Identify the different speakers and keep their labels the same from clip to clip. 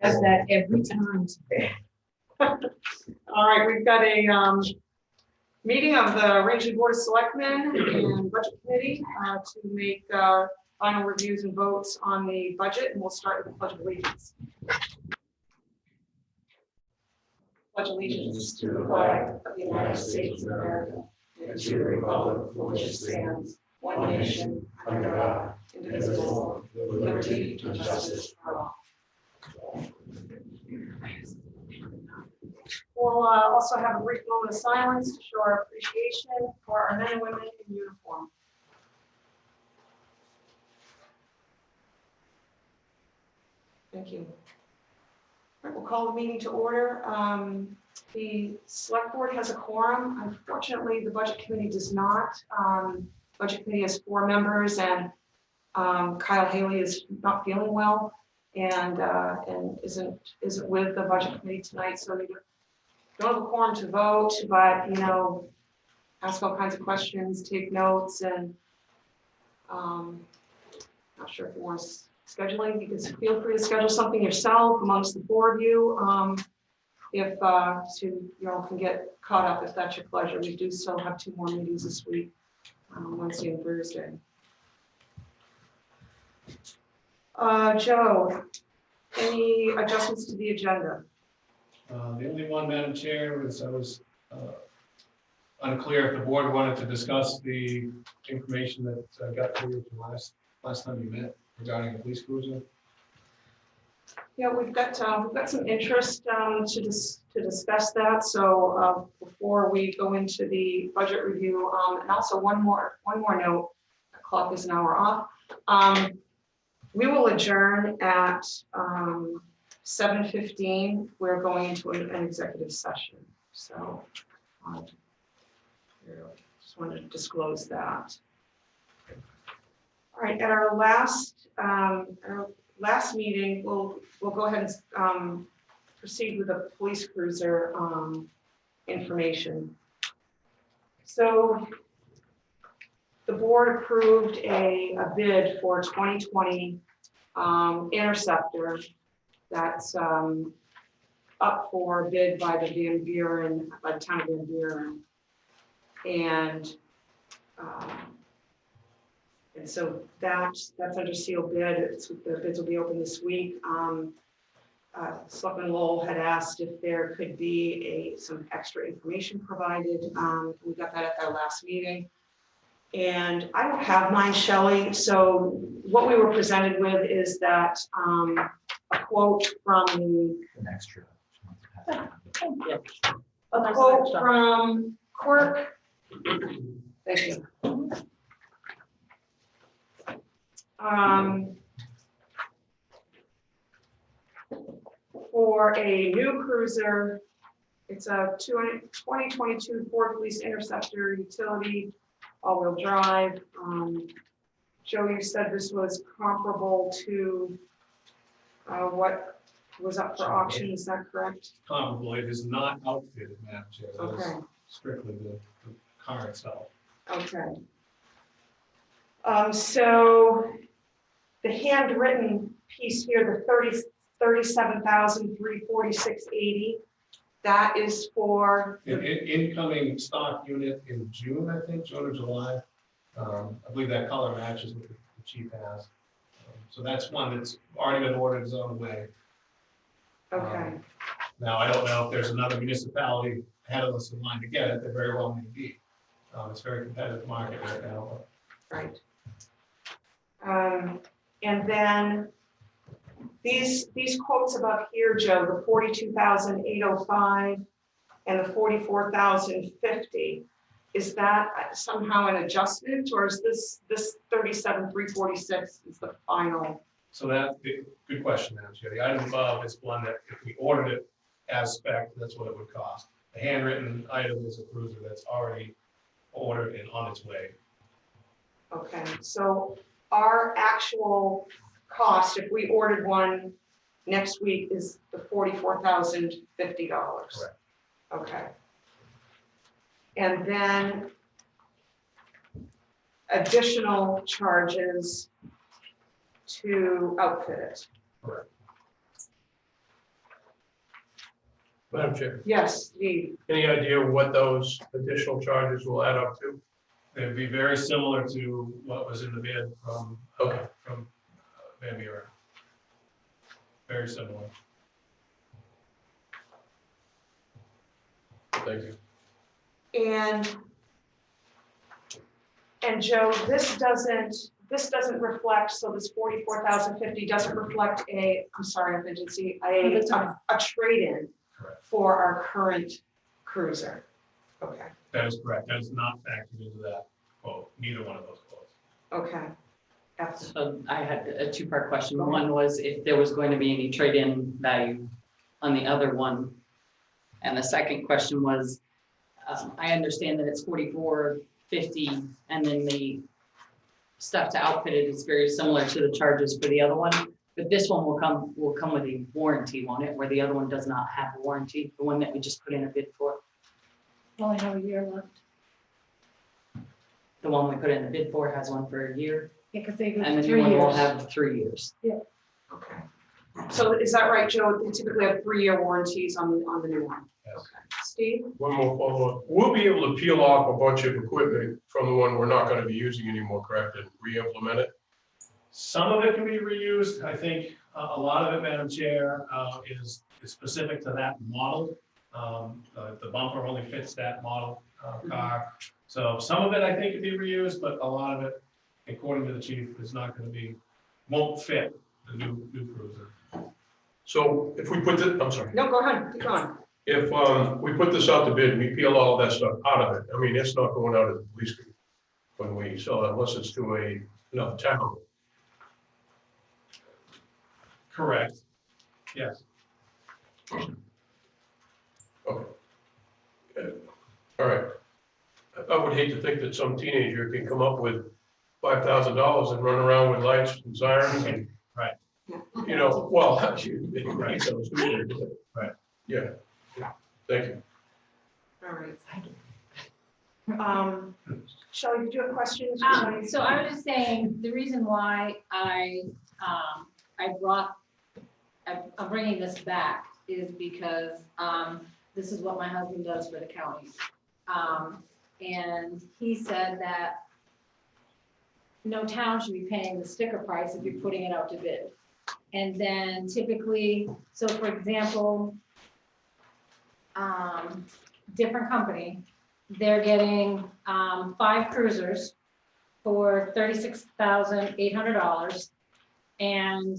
Speaker 1: Does that every time.
Speaker 2: All right, we've got a meeting of the Rangeley Board of Selectmen and Budget Committee to make final reviews and votes on the budget, and we'll start with the Pledge of Allegiance. Pledge allegiance to the flag of the United States of America and to the republic for which it stands, one nation, under God, indivisible, with liberty and justice for all. We'll also have a brief moment of silence to show our appreciation for our men and women in uniform. Thank you. All right, we'll call the meeting to order. The Select Board has a quorum. Unfortunately, the Budget Committee does not. Budget Committee has 4 members, and Kyle Haley is not feeling well and isn't with the Budget Committee tonight, so we don't have a quorum to vote, but ask all kinds of questions, take notes, and not sure if you want scheduling. You can feel free to schedule something yourself amongst the 4 of you. If so you all can get caught up if that's your pleasure. We do still have 2 more meetings this week, Wednesday and Thursday. Joe, any adjustments to the agenda?
Speaker 3: The only one, Madam Chair, was I was unclear if the board wanted to discuss the information that got through last time you met regarding the police cruiser.
Speaker 2: Yeah, we've got some interest to discuss that. So before we go into the budget review, and also one more note, the clock is an hour off. We will adjourn at 7:15. We're going into an executive session. So just wanted to disclose that. All right, at our last meeting, we'll go ahead and proceed with the police cruiser information. So the board approved a bid for 2020 Interceptor that's up for bid by the town of Van Buren, and so that's under sealed bid. The bids will be open this week. Selectman Lowell had asked if there could be some extra information provided. We got that at our last meeting. And I don't have mine, Shelley. So what we were presented with is that a quote from Quirk. Thank you. For a new cruiser, it's a 2022 Ford Police Interceptor utility, all-wheel drive. Joe, you said this was comparable to what was up for auction, is that correct?
Speaker 3: Comparable. It is not outfitted, Madam Chair. That is strictly the car itself. Okay.
Speaker 2: So the handwritten piece here, the $37,346.80, that is for
Speaker 3: the incoming stock unit in June, I think, June or July. I believe that color matches what the chief has. So that's one that's already been ordered, is on the way.
Speaker 2: Okay.
Speaker 3: Now, I don't know if there's another municipality ahead of us in line to get it. There very well may be. It's a very competitive market right now.
Speaker 2: Right. And then these quotes above here, Joe, the $42,805 and the $44,050, is that somehow an adjustment, or is this $37,346 is the final?
Speaker 3: So that's a good question, Madam Chair. The item above is one that if we ordered it as spec, that's what it would cost. The handwritten item is a cruiser that's already ordered and on its way.
Speaker 2: Okay, so our actual cost, if we ordered one next week, is the $44,050.
Speaker 3: Correct.
Speaker 2: Okay. And then additional charges to outfit it.
Speaker 3: Correct.
Speaker 4: Madam Chair,
Speaker 2: Yes, Steve.
Speaker 4: any idea what those additional charges will add up to?
Speaker 3: They'd be very similar to what was in the bid from,
Speaker 4: Okay.
Speaker 3: Van Buren. Very similar.
Speaker 4: Thank you.
Speaker 2: And Joe, this doesn't reflect, so this 44,050 doesn't reflect I'm sorry, emergency, a trade-in
Speaker 3: Correct.
Speaker 2: for our current cruiser. Okay,
Speaker 3: That is correct. That is not factored into that quote, neither one of those quotes.
Speaker 2: okay. Excellent.
Speaker 5: So I had a two-part question. One was if there was going to be any trade-in value on the other one. And the second question was, I understand that it's $44.50 and then the stuff to outfit it is very similar to the charges for the other one. But this one will come with a warranty on it, where the other one does not have a warranty, the one that we just put in a bid for.
Speaker 1: Only have a year left.
Speaker 5: The one we put in the bid for has one for a year,
Speaker 1: Yeah, because they go
Speaker 5: and the new
Speaker 1: 3
Speaker 5: one will
Speaker 1: years.
Speaker 5: have 3 years.
Speaker 2: Okay. So is that right, Joe? They typically have 3-year warranties on the new one.
Speaker 3: Yes.
Speaker 2: Okay. Steve?
Speaker 4: One more follow-up. We'll be able to peel off a bunch of equipment from the one we're not going to be using anymore, correct, and re-implement it?
Speaker 3: Some of it can be reused. I think a lot of it, Madam Chair, is specific to that model. The bumper only fits that model car. So some of it I think can be reused, but a lot of it, according to the chief, is not going to be, won't fit the new cruiser.
Speaker 4: So if we put this, I'm sorry,
Speaker 2: No, go ahead, keep going.
Speaker 4: if we put this out to bid, we peel all that stuff out of it. I mean, it's not going out of the police group when we sell it, unless it's to another town.
Speaker 3: Correct. Yes.
Speaker 4: Okay. All right. I would hate to think that some teenager can come up with $5,000 and run around with lights and sirens and.
Speaker 3: Right.
Speaker 4: You know, well, right.
Speaker 3: Right.
Speaker 4: Yeah. Thank you.
Speaker 2: All right. Shelley, did you have questions?
Speaker 1: So I was just saying, the reason why I'm bringing this back is because this is what my husband does for the county. And he said that no town should be paying the sticker price if you're putting it out to bid. And then typically, so for example, different company, they're getting 5 cruisers for $36,800. And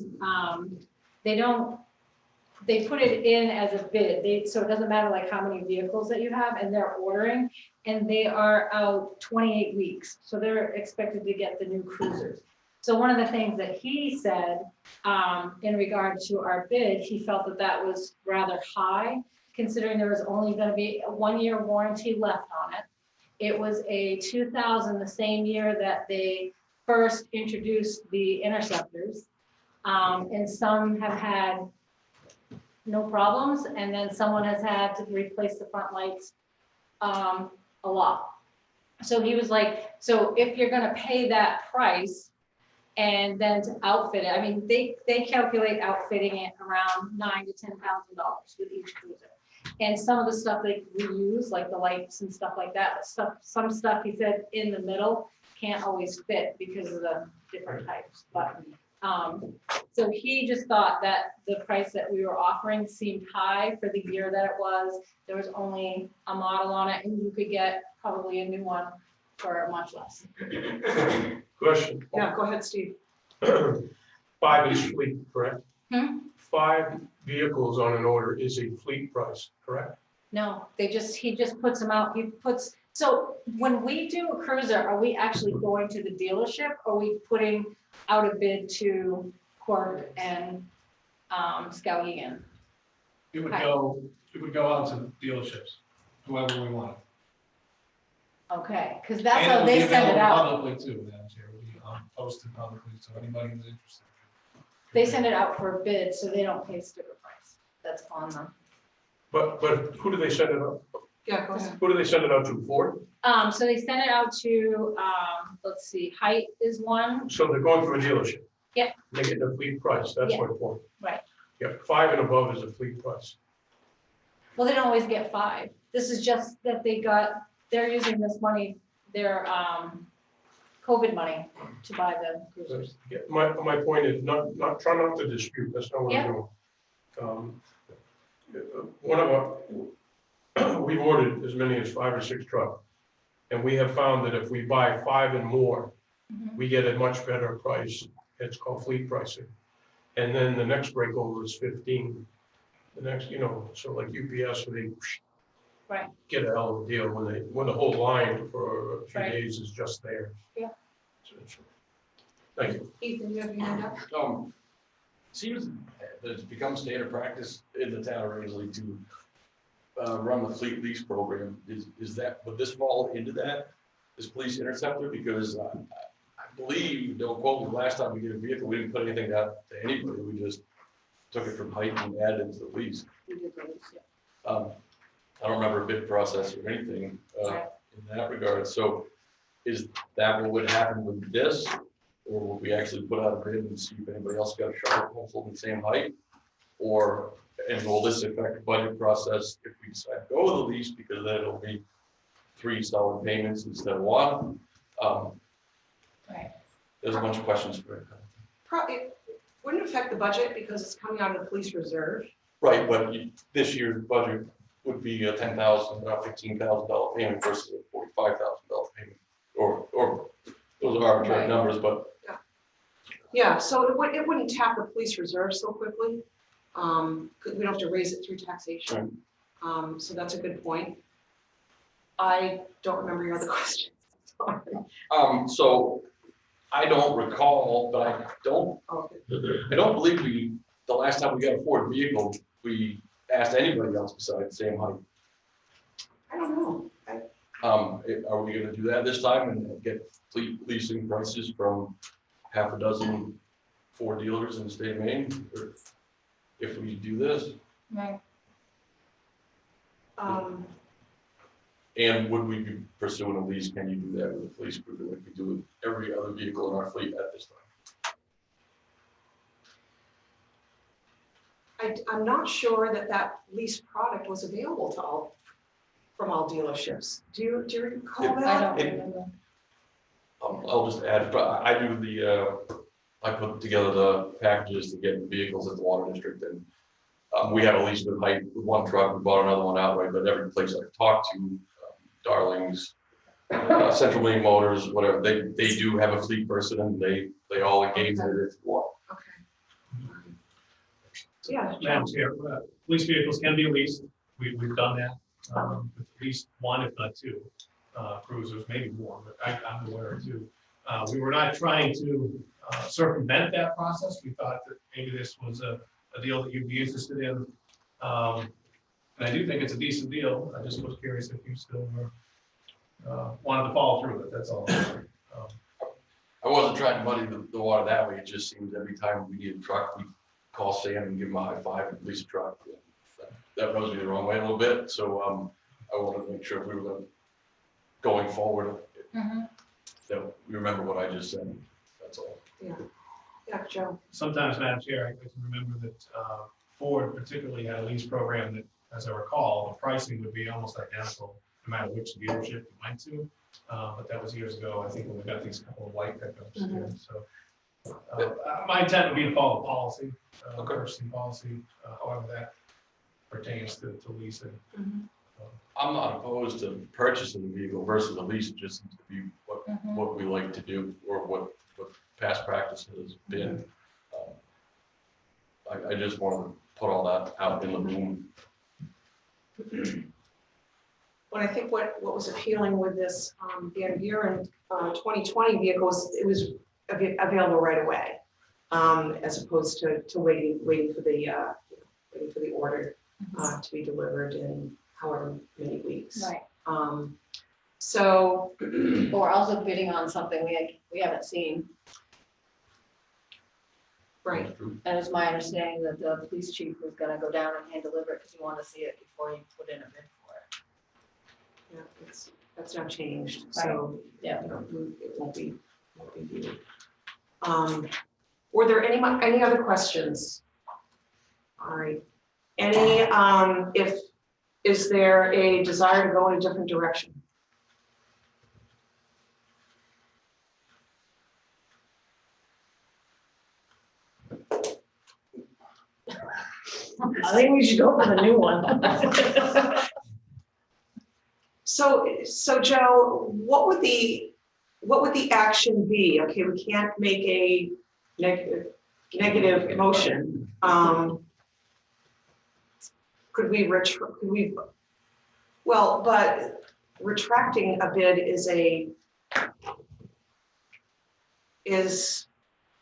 Speaker 1: they put it in as a bid. So it doesn't matter like how many vehicles that you have, and they're ordering, and they are out 28 weeks. So they're expected to get the new cruisers. So one of the things that he said in regard to our bid, he felt that that was rather high, considering there was only going to be a 1-year warranty left on it. It was a 2000, the same year that they first introduced the Interceptors. And some have had no problems, and then someone has had to replace the front lights a lot. So he was like, so if you're gonna pay that price and then to outfit it, I mean, they calculate outfitting it around $9,000 to $10,000 with each cruiser. And some of the stuff they reuse, like the lights and stuff like that, some stuff he said in the middle can't always fit because of the different types, but so he just thought that the price that we were offering seemed high for the year that it was. There was only a model on it, and you could get probably a new one for much less.
Speaker 4: Question.
Speaker 2: Yeah, go ahead, Steve.
Speaker 4: 5 is fleet, correct? 5 vehicles on an order is a fleet price, correct?
Speaker 1: No, he just puts them out. So when we do a cruiser, are we actually going to the dealership, or are we putting out a bid to Corp and Skowhegan?
Speaker 3: It would go out to dealerships, whoever we want.
Speaker 1: Okay, because that's
Speaker 3: And
Speaker 1: how
Speaker 3: would
Speaker 1: they
Speaker 3: be
Speaker 1: send it
Speaker 3: available
Speaker 1: out.
Speaker 3: Publicly too, Madam Chair, it would be posted publicly, so anybody who's interested.
Speaker 1: They send it out for a bid, so they don't pay sticker price. That's on them.
Speaker 4: But who do they send it
Speaker 2: Yeah, go ahead.
Speaker 4: Who do they send it out to, Ford?
Speaker 1: So they sent it out to, let's see, Height is one,
Speaker 4: So they're going through a dealership?
Speaker 1: Yep.
Speaker 4: They get the fleet price, that's
Speaker 1: Yeah.
Speaker 4: my point.
Speaker 1: right.
Speaker 4: Yeah, 5 and above is a fleet price.
Speaker 1: Well, they don't always get 5. This is just that they're using this money, their, COVID money to buy the cruisers.
Speaker 4: Yeah, my point is try not to dispute, that's not what I'm doing. One of our, we've ordered as many as 5 or 6 trucks. And we have found that if we buy 5 and more,
Speaker 1: Mhm.
Speaker 4: we get a much better price. It's called fleet pricing. And then the next breakover is 15. The next, so like UPS, they
Speaker 1: Right.
Speaker 4: get a hell of a deal when the whole line for a few
Speaker 1: Right.
Speaker 4: days is just there.
Speaker 1: Yeah.
Speaker 4: Thank you.
Speaker 2: Ethan, you have your hand up?
Speaker 6: Seems that it's become standard practice in the town of Rangeley to run the fleet lease program. Is that, would this fall into that, this police interceptor? Because I believe, don't quote me, last time we did a vehicle, we didn't put anything out to anybody. We just took it from Height and added it to the lease.
Speaker 1: We did those, yeah.
Speaker 6: I don't remember a bid process or anything
Speaker 1: Right.
Speaker 6: in that regard. So is that what would happen with this? Or will we actually put out a bid and see if anybody else got a shot in the same height? Or, and will this affect the budget process if we decide to go with the lease, because then it'll be 3 solid payments instead of 1?
Speaker 1: Right.
Speaker 6: There's a bunch of questions for it.
Speaker 2: It wouldn't affect the budget because it's coming out of the police reserve.
Speaker 6: Right, but this year's budget would be a $10,000, $15,000 payment versus a $45,000 payment. Or those are arbitrary
Speaker 1: Right.
Speaker 6: numbers, but
Speaker 2: Yeah, so it wouldn't tap the police reserve so quickly. 'Cause we don't have to raise it through taxation. So that's a good point. I don't remember your other question. Sorry.
Speaker 6: so I don't recall, but I don't
Speaker 2: Okay.
Speaker 6: believe the last time we got a Ford vehicle, we asked anybody else besides Sam Height.
Speaker 2: I don't know.
Speaker 6: Are we gonna do that this time and get fleet leasing prices from half a dozen Ford dealers in the state of Maine? Or if we do this,
Speaker 1: Right.
Speaker 6: and would we be pursuing a lease? Can you do that with a police cruiser like we do with every other vehicle in our fleet at this time?
Speaker 2: I'm not sure that lease product was available from all dealerships. Do you recall
Speaker 6: I
Speaker 2: that?
Speaker 1: I don't
Speaker 6: It-
Speaker 1: remember.
Speaker 6: I'll just add, but I do I put together the packages to get vehicles at the water district, and we have a lease with Height with 1 truck. We bought another one outright, but every place I've talked to, Darlings, Central Maine Motors, whatever, they do have a fleet person, and they all engage in it if you want.
Speaker 2: Okay. Yeah.
Speaker 3: Madam Chair, police vehicles can be leased. We've done that with at least 1, if not 2 cruisers, maybe more, but I'm aware of 2. We were not trying to circumvent that process. We thought that maybe this was a deal that you'd be interested in. And I do think it's a decent deal. I just was curious if you still were, wanted to follow through with it, that's all.
Speaker 6: I wasn't trying to muddy the water that way. It just seems every time we need a truck, we call Sam and give him a high five and lease a truck. That rubs me the wrong way a little bit. So I wanted to make sure if we were going forward,
Speaker 1: Mhm.
Speaker 6: that we remember what I just said. That's all.
Speaker 2: Yeah, Joe.
Speaker 3: Sometimes, Madam Chair, I can remember that Ford particularly had a lease program that, as I recall, the pricing would be almost identical no matter which dealership you went to. But that was years ago, I think, when we got these couple of white pickups here. So my intent would be to follow policy, purchasing policy, however that pertains to leasing.
Speaker 6: I'm not opposed to purchasing a vehicle versus a lease. It just seems to be
Speaker 1: Mhm.
Speaker 6: what we like to do, or what past practice has been. I just want to put all that out in the room.
Speaker 2: When I think what was appealing with this Van Buren 2020 vehicle was it was available right away, as opposed to waiting for the order to be delivered in however many weeks.
Speaker 1: Right.
Speaker 2: So
Speaker 1: Or also bidding on something we haven't seen.
Speaker 2: right.
Speaker 1: And it's my understanding that the police chief was gonna go down and hand deliver it because he wanted to see it before he put in a bid for it.
Speaker 2: Yeah, that's now changed, so.
Speaker 1: Yeah.
Speaker 2: It won't be viewed. Were there any other questions? All right. Is there a desire to go in a different direction?
Speaker 1: I think we should go for the new one.
Speaker 2: So Joe, what would the action be? Okay, we can't make a negative motion. Could we, well, but retracting a bid isn't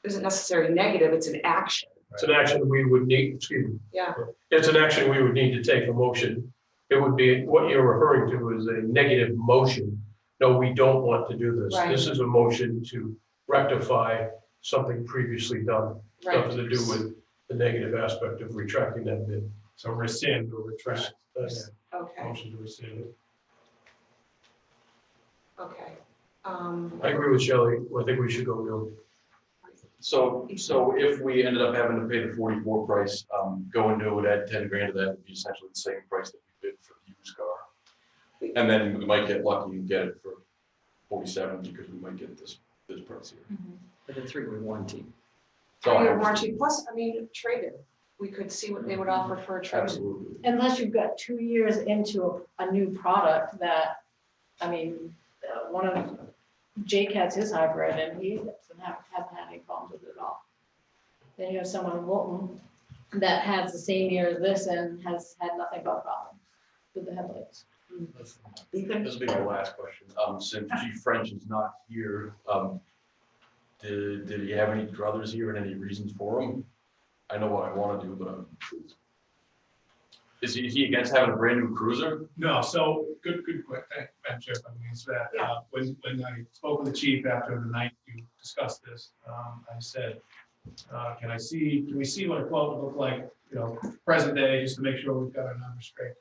Speaker 2: necessarily negative, it's an action.
Speaker 4: It's an action we would need, excuse me.
Speaker 2: Yeah.
Speaker 4: It's an action we would need to take a motion. It would be, what you're referring to is a negative motion. No, we don't want to do this.
Speaker 2: Right.
Speaker 4: This is a motion to rectify something previously done.
Speaker 2: Right.
Speaker 4: Nothing to do with the negative aspect of retracting that bid.
Speaker 3: So rescind or retract.
Speaker 2: Okay,
Speaker 3: Motion to rescind.
Speaker 2: okay.
Speaker 4: I agree with Shelley. I think we should go no.
Speaker 6: So if we ended up having to pay the 44 price, go into it, add 10 grand to that, would be essentially the same price that we bid for the used car. And then we might get lucky and get it for 47 because we might get this price here.
Speaker 5: For the 3-year warranty.
Speaker 6: So I-
Speaker 2: Your warranty plus, trade it. We could see what they would offer for a trade.
Speaker 6: Absolutely.
Speaker 1: Unless you've got 2 years into a new product that, one of Jake has his hybrid and he hasn't had any problems with it at all. Then you have someone in Wilton that has the same year as this and has had nothing but problems with the headlights.
Speaker 6: This will be my last question. Since Chief French is not here, did he have any druthers here and any reasons for them? I know what I want to do, but is he against having a brand new cruiser?
Speaker 3: No, so good, quick, Madam Chair, if I can answer that.
Speaker 2: Yeah.
Speaker 3: When I spoke with the chief after the night you discussed this, I said, can we see what a quote would look like, present day, just to make sure we've got our numbers straight.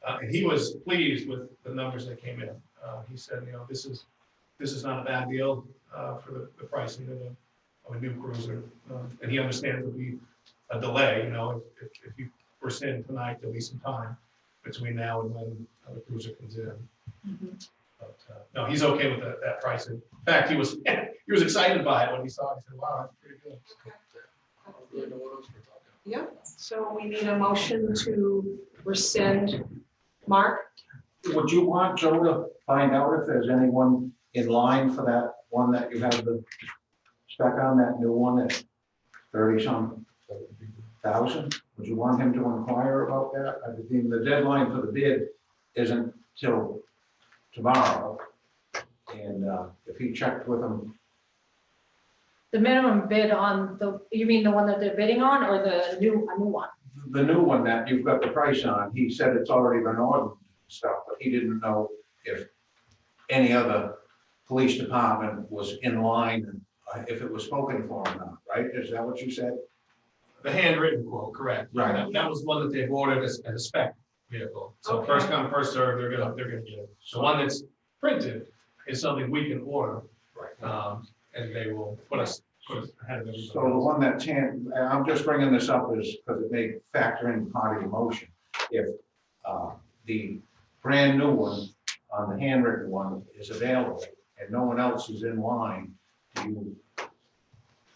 Speaker 3: And he was pleased with the numbers that came in. He said, this is not a bad deal for the pricing of a new cruiser. And he understands there'll be a delay, if you rescind tonight, there'll be some time between now and when the cruiser comes in. But no, he's okay with that price. In fact, he was excited by it when he saw it. He said, "Wow, that's pretty good."
Speaker 6: Really know what else we're talking
Speaker 2: Yeah, so we need a motion to rescind. Mark?
Speaker 7: Would you want Joe to find out if there's anyone in line for that one that you have the spec on, that new one at 30-some thousand? Would you want him to inquire about that? I mean, the deadline for the bid isn't till tomorrow. And if he checked with him,
Speaker 1: The minimum bid on you mean the one that they're bidding on or a new one?
Speaker 7: the new one that you've got the price on, he said it's already been ordered and stuff, but he didn't know if any other police department was in line and if it was spoken for or not, right? Is that what you said?
Speaker 3: The handwritten quote, correct.
Speaker 7: Right.
Speaker 3: That was one that they've ordered as a spec vehicle. So
Speaker 2: Okay.
Speaker 3: first come, first served, they're gonna get it. The one that's printed is something we can order.
Speaker 7: Right.
Speaker 3: And they will put us ahead of everybody
Speaker 7: So the
Speaker 3: else.
Speaker 7: one that I'm just bringing this up is because it may factor in part of the motion. If the brand new one on the handwritten one is available and no one else is in line, do you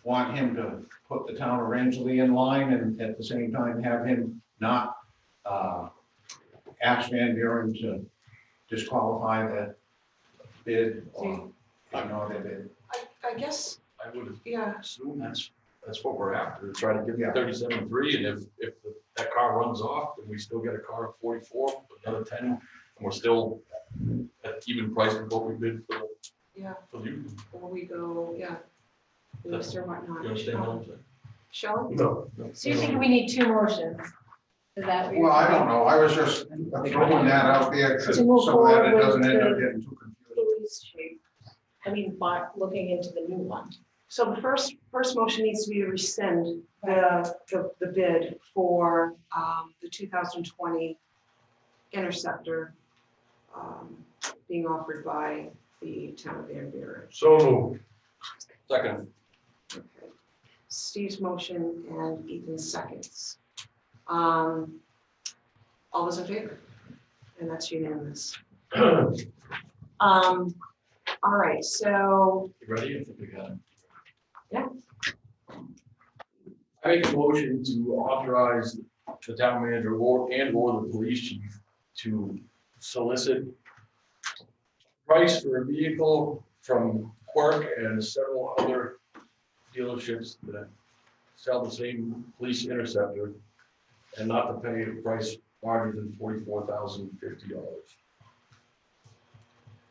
Speaker 7: want him to put the town of Rangeley in line and at the same time have him not ask Van Buren to disqualify the bid or ignore the bid?
Speaker 2: I guess,
Speaker 6: I would
Speaker 2: yeah,
Speaker 6: assume that's what we're after, try to get
Speaker 7: Yeah.
Speaker 6: 37.3, and if that car runs off, then we still get a car at 44, another 10, and we're still at even price with what we bid
Speaker 2: yeah,
Speaker 6: for you.
Speaker 2: or we go, yeah. Mr. Martin.
Speaker 6: You understand what I'm saying?
Speaker 2: Shelley?
Speaker 4: No.
Speaker 1: So you think we need 2 motions? Is that what you're
Speaker 7: Well, I
Speaker 1: saying?
Speaker 7: don't know. I was just throwing that out there so
Speaker 1: To move
Speaker 7: that
Speaker 1: forward
Speaker 7: it doesn't
Speaker 1: with
Speaker 7: end up
Speaker 1: the-
Speaker 7: getting too confusing.
Speaker 1: Police chief. By looking into the new one.
Speaker 2: So the first motion needs to be to rescind the bid for the 2020 Interceptor being offered by the town of Van Buren.
Speaker 4: So moved.
Speaker 6: Second.
Speaker 2: Okay. Steve's motion and Ethan's seconds. All those in favor? And that's unanimous. All right, so,
Speaker 6: You ready? I think we got it.
Speaker 2: yeah,
Speaker 6: I make a motion to authorize the town manager or the police chief to solicit price for a vehicle from Quirk and several other dealerships that sell the same police interceptor and not to pay a price larger than $44,050.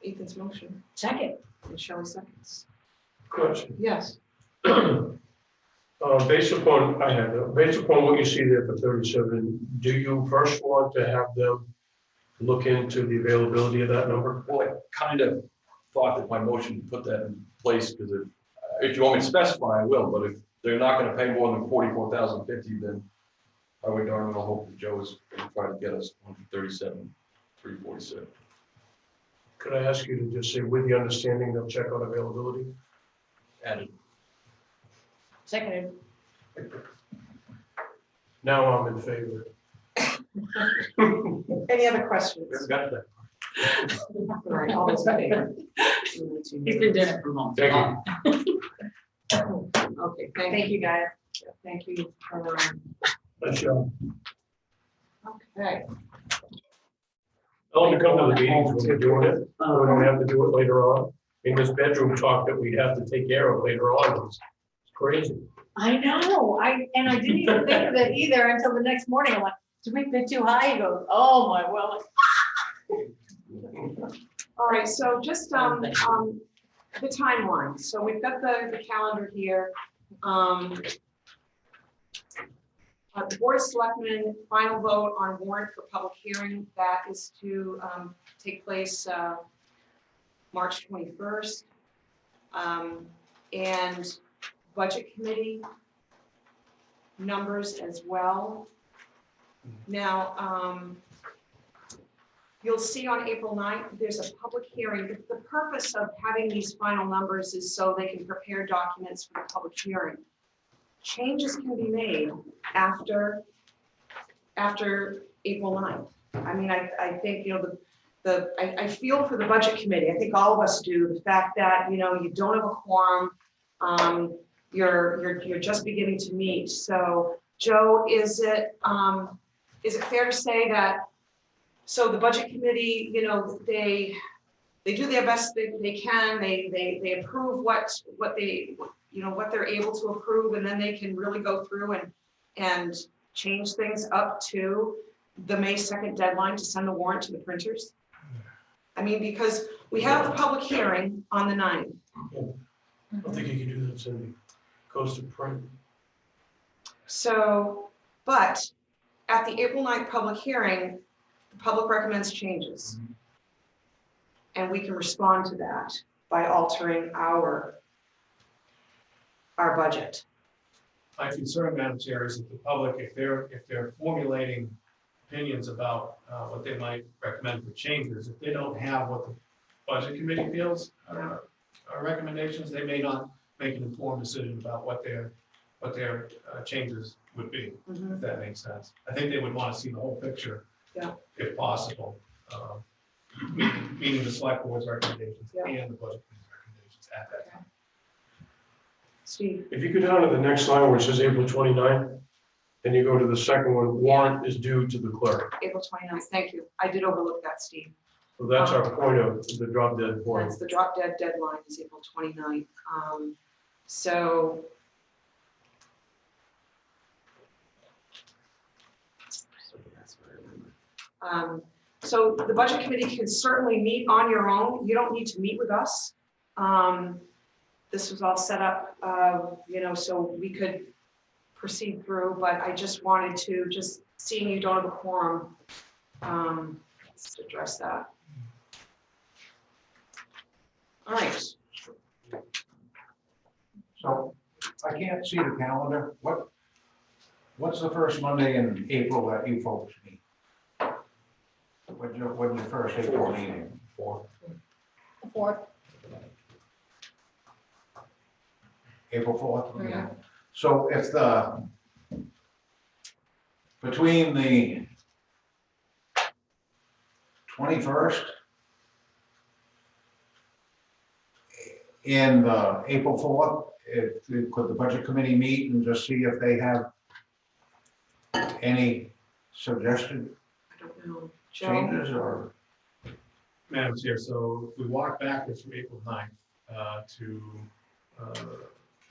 Speaker 2: Ethan's motion,
Speaker 1: Second.
Speaker 2: and Shelley seconds.
Speaker 4: Question.
Speaker 2: Yes.
Speaker 4: Based upon what you see there for 37, do you first want to have them look into the availability of that number?
Speaker 6: Well, I kind of thought that my motion put that in place because if you want me to specify, I will, but if they're not going to pay more than $44,050, then I would darn well hope that Joe is going to try to get us 137,347.
Speaker 4: Could I ask you to just say with the understanding they'll check on availability?
Speaker 6: Added.
Speaker 1: Seconded.
Speaker 4: Now I'm in favor.
Speaker 2: Any other questions?
Speaker 6: Got that.
Speaker 2: All right, all those in favor?
Speaker 5: He's been doing it from home.
Speaker 4: Thank you.
Speaker 2: Okay,
Speaker 1: Thank you, guys.
Speaker 2: Thank you.
Speaker 4: Nice job.
Speaker 2: Okay,
Speaker 4: Tell them to come to the meetings when they're doing it, so we don't have to do it later on. In this bedroom talk that we have to take care of later on, it's crazy.
Speaker 1: I know, I didn't even think of it either until the next morning. I'm like, did we bid too high? He goes, oh my, well.
Speaker 2: all right, so just, the timeline. So we've got the calendar here. The Board of Selectmen final vote on warrant for public hearing that is to take place March 21st. And Budget Committee numbers as well. Now, you'll see on April 9th, there's a public hearing. The purpose of having these final numbers is so they can prepare documents for the public hearing. Changes can be made after April 9th. I mean, I think, you know, I feel for the Budget Committee. I think all of us do. The fact that, you know, you don't have a quorum, you're just beginning to meet. So, Joe, is it fair to say that, so the Budget Committee, you know, they do their best they can. They approve what they, you know, what they're able to approve, and then they can really go through and change things up to the May 2nd deadline to send the warrant to the printers. I mean, because we have the public hearing on the 9th.
Speaker 4: I don't think you can do that, Cindy. Goes to print.
Speaker 2: So, but at the April 9th public hearing, the public recommends changes. And we can respond to that by altering our budget.
Speaker 3: My concern, Madam Chair, is that the public, if they're formulating opinions about what they might recommend for changes, if they don't have what the Budget Committee feels are recommendations, they may not make an informed decision about what their changes would be, if that makes sense. I think they would want to see the whole picture, if possible, meaning the Select Board's recommendations and the Budget Committee's recommendations at that time.
Speaker 2: Steve?
Speaker 4: If you go down to the next line where it says April 29th, and you go to the second one, warrant is due to the clerk.
Speaker 2: April 29th, thank you. I did overlook that, Steve.
Speaker 4: So that's our point of the drop dead point.
Speaker 2: That's the drop dead deadline is April 29th. So that's what I remember. So the Budget Committee can certainly meet on your own. You don't need to meet with us. This was all set up, you know, so we could proceed through, but I just wanted to, just seeing you don't have a quorum, let's address that. All right.
Speaker 7: So I can't see the calendar. What's the first Monday in April that you folks meet? When's your first April meeting?
Speaker 6: 4th.
Speaker 1: The 4th.
Speaker 7: April 4th?
Speaker 1: Mhm.
Speaker 7: Yeah. So if between the 21st and April 4th, could the budget committee meet and just see if they have any suggested
Speaker 2: I don't know. Joe?
Speaker 7: changes or?
Speaker 3: Madam Chair, so if we walk backwards from April 9th to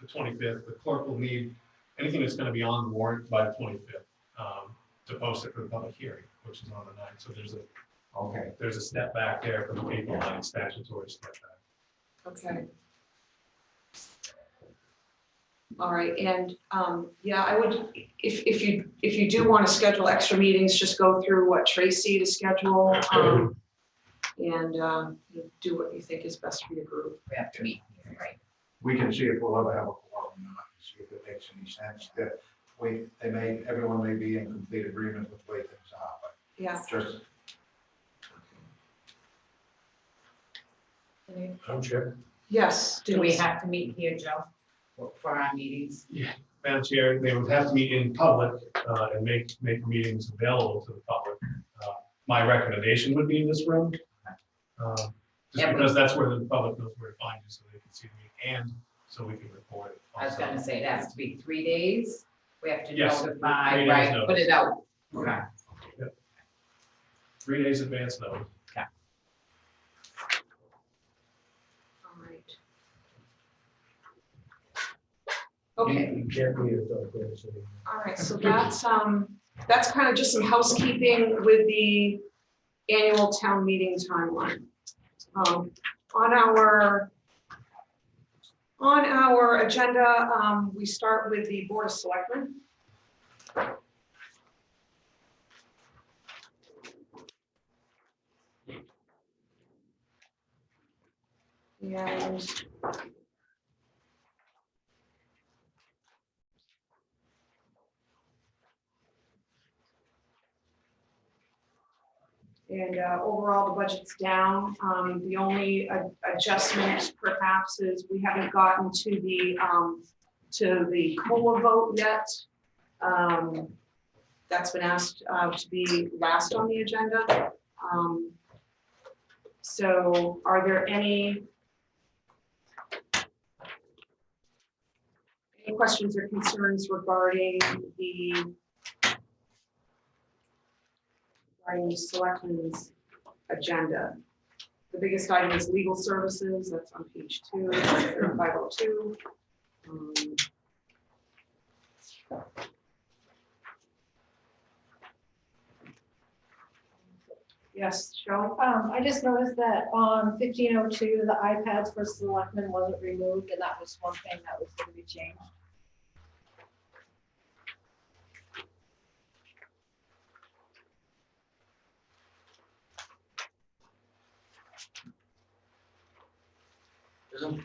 Speaker 3: the 25th, the clerk will need anything that's going to be on the warrant by the 25th to post it for the public hearing, which is on the 9th. So
Speaker 7: Okay.
Speaker 3: there's a step back there from the April 9th statutory step back.
Speaker 2: Okay. All right, and yeah, I would, if you do want to schedule extra meetings, just go through what Tracy to schedule. And do what you think is best for your group.
Speaker 5: We have to meet, right?
Speaker 7: We can see if we'll ever have a quorum or not, and see if it makes any sense. That everyone may be in complete agreement with the way things are, but
Speaker 2: Yeah.
Speaker 7: just.
Speaker 4: I'm Chair.
Speaker 2: Yes.
Speaker 5: Do we
Speaker 2: Denise.
Speaker 5: have to meet here, Joe, for our meetings?
Speaker 3: Madam Chair, they would have to meet in public and make meetings available to the public. My recommendation would be in this room. Just
Speaker 5: Yeah,
Speaker 3: because that's where the public knows where to find you, so they can see the meeting and so we can record it.
Speaker 5: I was
Speaker 3: also.
Speaker 5: gonna say it has to be 3 days. We have to
Speaker 3: Yes,
Speaker 5: notify,
Speaker 3: 3 days
Speaker 5: right, put
Speaker 3: notice.
Speaker 5: it out. Okay.
Speaker 3: 3 days advance notice.
Speaker 2: All right. Okay.
Speaker 4: You can't be a dog, so.
Speaker 2: All right, so that's kind of just some housekeeping with the annual town meeting timeline. On our agenda, we start with the Board of Selectmen. And overall, the budget's down. The only adjustment perhaps is we haven't gotten to the COLA vote yet. That's been asked to be last on the agenda. So are there any questions or concerns regarding the Selectmen's agenda? The biggest item is legal services. That's on page 2, 502. Yes, Shelley?
Speaker 1: I just noticed that on 1502, the iPads for selectmen wasn't removed, and that was one thing that was going to be changed.
Speaker 6: Isn't,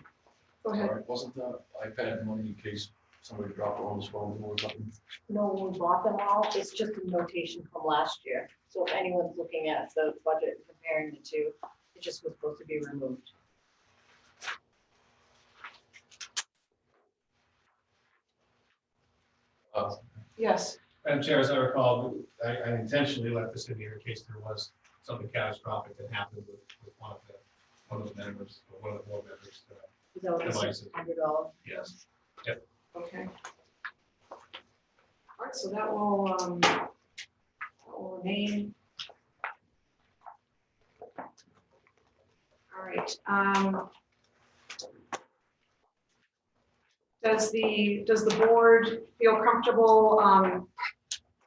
Speaker 2: Go ahead.
Speaker 6: wasn't the iPad money in case somebody dropped it on the phone or something?
Speaker 1: No, we bought them all. It's just a notation from last year. So if anyone's looking at the budget and comparing the two, it just was supposed to be removed.
Speaker 2: Yes.
Speaker 3: Madam Chair, as I recall, I intentionally left this in here in case there was something catastrophic that happened with one of the members, or one of the board members.
Speaker 1: Is that what this
Speaker 3: Devices.
Speaker 1: $600?
Speaker 3: Yes.
Speaker 2: Okay. All right, so that will remain. All right. Does the board feel comfortable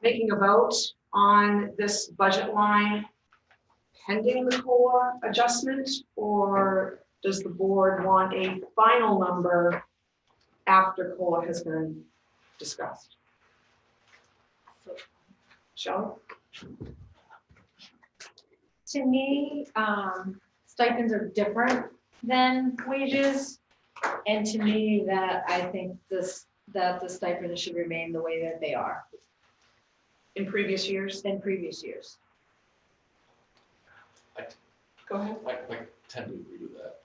Speaker 2: making a vote on this budget line pending the COLA adjustment, or does the board want a final number after COLA has been discussed? Shelley?
Speaker 1: To me, stipends are different than wages. And to me, that I think that the stipends should remain the way that they are
Speaker 2: In previous years?
Speaker 1: in previous years.
Speaker 2: Go ahead.
Speaker 6: I tend to agree with that.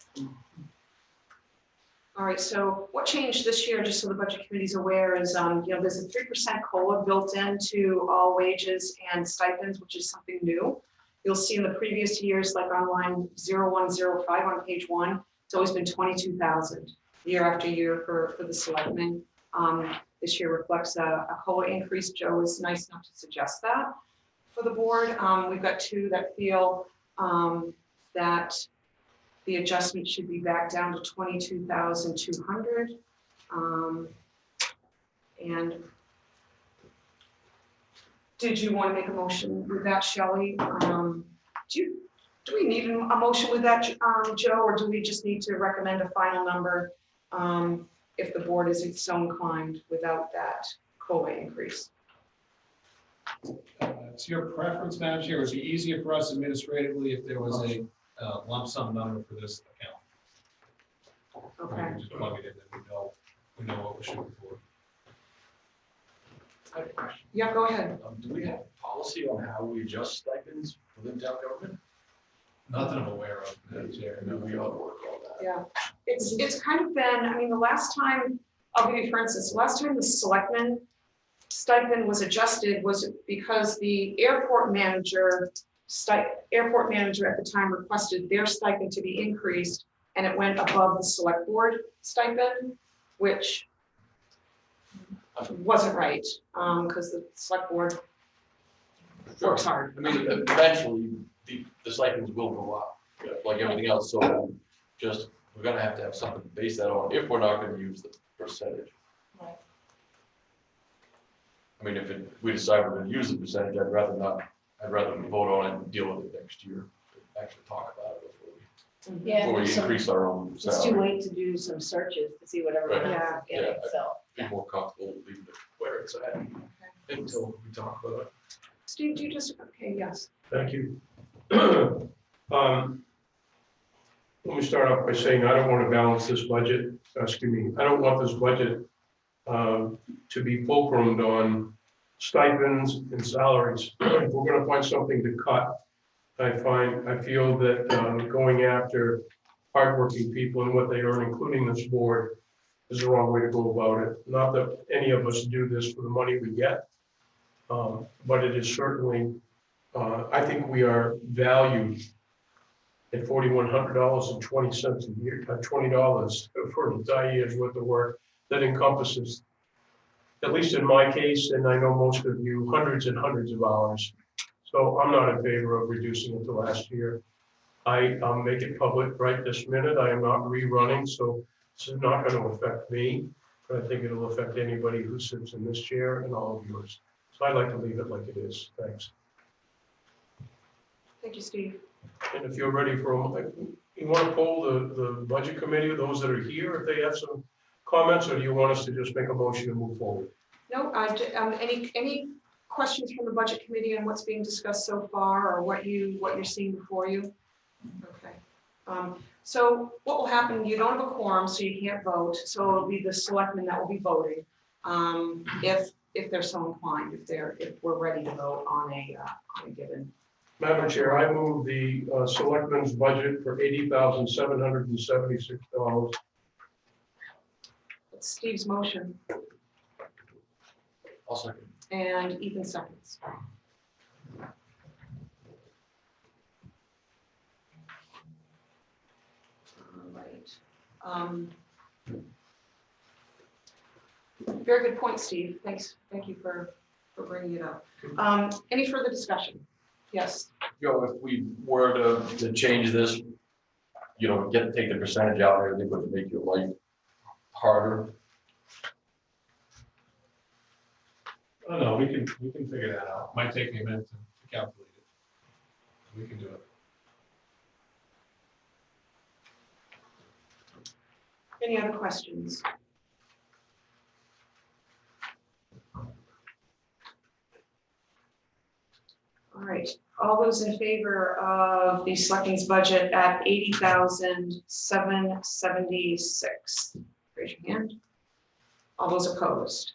Speaker 2: All right, so what changed this year, just so the budget committee's aware, is, there's a 3% COLA built into all wages and stipends, which is something new. You'll see in the previous years, like on line 0105 on page 1, it's always been 22,000 year after year for the selectmen. This year reflects a COLA increase. Joe was nice enough to suggest that for the board. We've got two that feel that the adjustment should be back down to 22,200. And did you want to make a motion with that, Shelley? Do we need a motion with that, Joe, or do we just need to recommend a final number if the board is so inclined without that COLA increase?
Speaker 8: It's your preference, Madam Chair. It would be easier for us administratively if there was a lump sum number for this account.
Speaker 2: Okay.
Speaker 8: We can just plug it in, and we know what we're shooting for.
Speaker 6: I have a question.
Speaker 2: Yeah, go ahead.
Speaker 6: Do we have a policy on how we adjust stipends within town government?
Speaker 3: Not that I'm aware of, Madam Chair.
Speaker 6: No, we ought to work on that.
Speaker 2: Yeah, it's kind of been, I mean, the last time, I'll give you for instance, the last time the selectmen stipend was adjusted was because the airport manager at the time requested their stipend to be increased, and it went above the select board stipend, which wasn't right, because the select board works hard.
Speaker 6: I mean, eventually, the stipends will go up, like everything else, so just, we're gonna have to have something to base that on, if we're not gonna use the percentage.
Speaker 2: Right.
Speaker 6: I mean, we decide we're gonna use the percentage, I'd rather vote on it and deal with it next year, actually talk about it
Speaker 1: Yeah,
Speaker 6: before we
Speaker 1: so
Speaker 6: increase our own
Speaker 1: it's too
Speaker 6: salary.
Speaker 1: late to do some searches to see what everyone
Speaker 6: Right.
Speaker 1: else is getting,
Speaker 6: Yeah.
Speaker 1: so.
Speaker 6: Be more comfortable leaving it where it's at until we talk about it.
Speaker 2: Steve, do you just, okay, yes.
Speaker 4: Thank you. Let me start off by saying I don't want to balance this budget, I don't want this budget to be fulcrumed on stipends and salaries. If we're gonna find something to cut, I feel that going after hardworking people and what they earn, including this board, is the wrong way to go about it. Not that any of us do this for the money we get, but it is certainly, I think we are valued at $4,100.20 a year, $20 for an entire year's worth of work that encompasses, at least in my case, and I know most of you, hundreds and hundreds of hours. So I'm not in favor of reducing it to last year. I'll make it public right this minute. I am not rerunning, so this is not going to affect me, but I think it'll affect anybody who sits in this chair and all of yours. So I'd like to leave it like it is. Thanks.
Speaker 2: Thank you, Steve.
Speaker 4: And if you're ready for, you want to poll the budget committee, those that are here, if they have some comments, or do you want us to just make a motion and move forward?
Speaker 2: No, any questions from the budget committee on what's being discussed so far, or what you're seeing before you? Okay. So what will happen, you don't have a quorum, so you can't vote, so it'll be the selectmen that will be voting. If they're so inclined, if we're ready to vote on a given.
Speaker 4: Madam Chair, I move the selectmen's budget for $80,776.
Speaker 2: That's Steve's motion,
Speaker 6: I'll second.
Speaker 2: and Ethan seconds. All right. Very good point, Steve. Thanks. Thank you for bringing it up. Any further discussion? Yes.
Speaker 6: Joe, if we were to change this, take the percentage out, I think would make your life harder.
Speaker 3: Oh, no, we can figure that out. Might take me a minute to calculate it. We can do it.
Speaker 2: Any other questions? All right, all those in favor of the selectmen's budget at $80,776, raise your hand. All those opposed?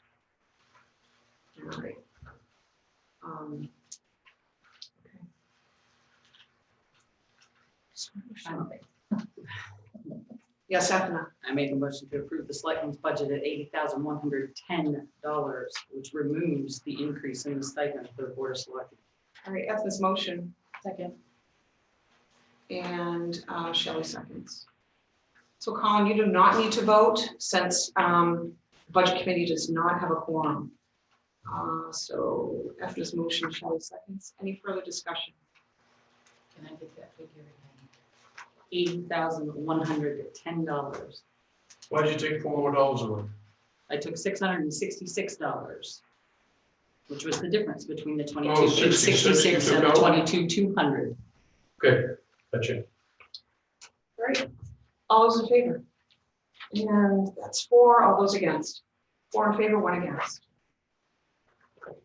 Speaker 2: All right. Okay. Yes, Ethna.
Speaker 5: I make a motion to approve the selectmen's budget at $80,110, which removes the increase in the stipend for the board of selectmen.
Speaker 2: All right, Ethna's motion
Speaker 1: Second.
Speaker 2: and Shelley seconds. So Colin, you do not need to vote since the budget committee does not have a quorum. So Ethna's motion, Shelley seconds. Any further discussion?
Speaker 5: Can I get that figure again? $80,110.
Speaker 4: Why'd you take $4 more away?
Speaker 5: I took $666, which was the difference between the
Speaker 4: Oh,
Speaker 5: 22,266 and the 22,200.
Speaker 4: Okay, gotcha.
Speaker 2: All right, all those in favor? And that's 4, all those against. 4 in favor, 1 against. Great.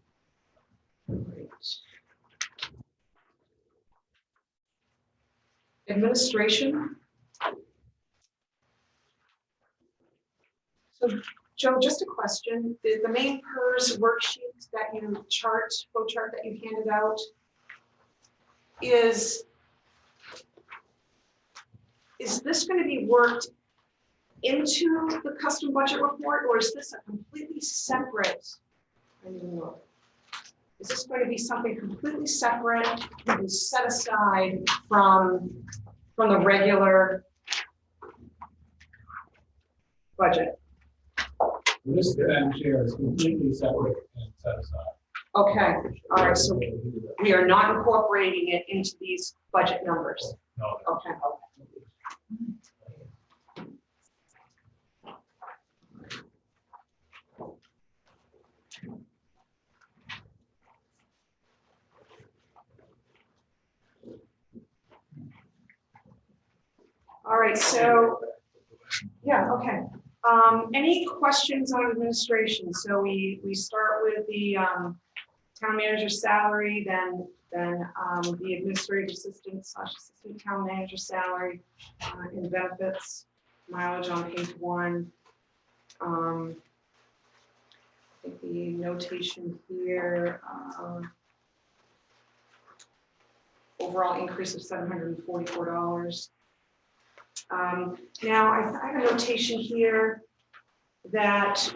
Speaker 2: Administration. So Joe, just a question, the main PERS worksheet that you flow chart that you handed out is this going to be worked into the custom budget report, or is this a completely separate? I don't even know. Is this going to be something completely separate and set aside from the regular budget?
Speaker 8: This, Madam Chair, is completely separate and set aside.
Speaker 2: Okay, all right, so we are not incorporating it into these budget numbers.
Speaker 8: No,
Speaker 2: Okay. All right, so, yeah, okay. Any questions on administration? So we start with the town manager's salary, then the administrative assistant / assistant town manager salary, and benefits, mileage on page 1. I think the notation here, overall increase of $744. Now I have a notation here that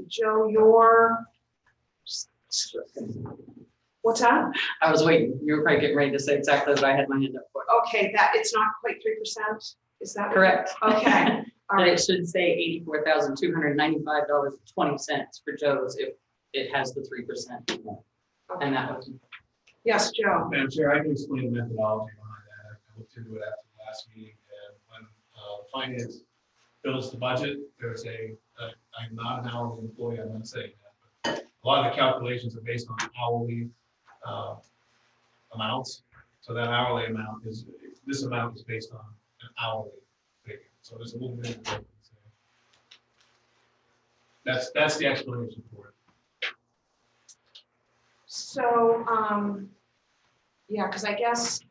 Speaker 2: Joe, what's that?
Speaker 5: I was waiting. You were probably getting ready to say exactly what I had my hand up for.
Speaker 2: Okay, that it's not quite 3%. Is that
Speaker 5: Correct.
Speaker 2: Okay. All
Speaker 5: But
Speaker 2: right.
Speaker 5: it should say $84,295.20 for Joe's if it has the 3%. And that was,
Speaker 2: Yes, Joe.
Speaker 8: Madam Chair, I can explain the methodology behind that. I looked into it after the last meeting, and when finance builds the budget, there's I'm not an hourly employee, I'm not saying that, but a lot of the calculations are based on hourly amounts. So that hourly amount this amount is based on an hourly figure. So there's a little bit of difference there. That's the explanation for it.
Speaker 2: So, yeah, because I guess,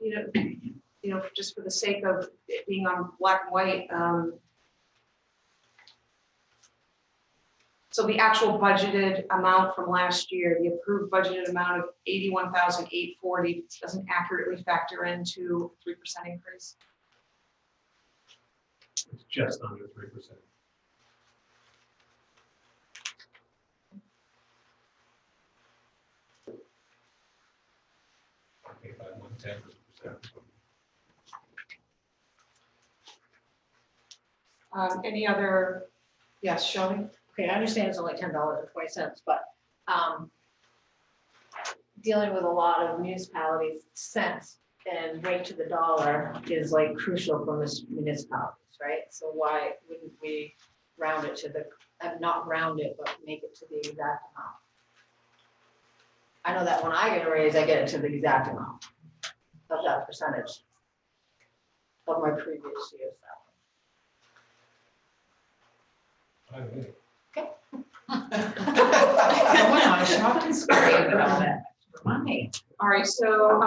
Speaker 2: just for the sake of it being on black and white, so the actual budgeted amount from last year, the approved budgeted amount of $81,840 doesn't accurately factor into 3% increase.
Speaker 8: It's just under 3%. I think about 110%.
Speaker 2: Any other, yes, Shelley?
Speaker 1: Okay, I understand it's only $10.20, but dealing with a lot of municipalities, cents and rate to the dollar is like crucial for municipalities, right? So why wouldn't we round it to not round it, but make it to the exact amount? I know that when I get a raise, I get it to the exact amount of that percentage of my previous year's salary.
Speaker 8: I agree.
Speaker 1: Wow, shocked and scary about that. Money.
Speaker 2: All right, so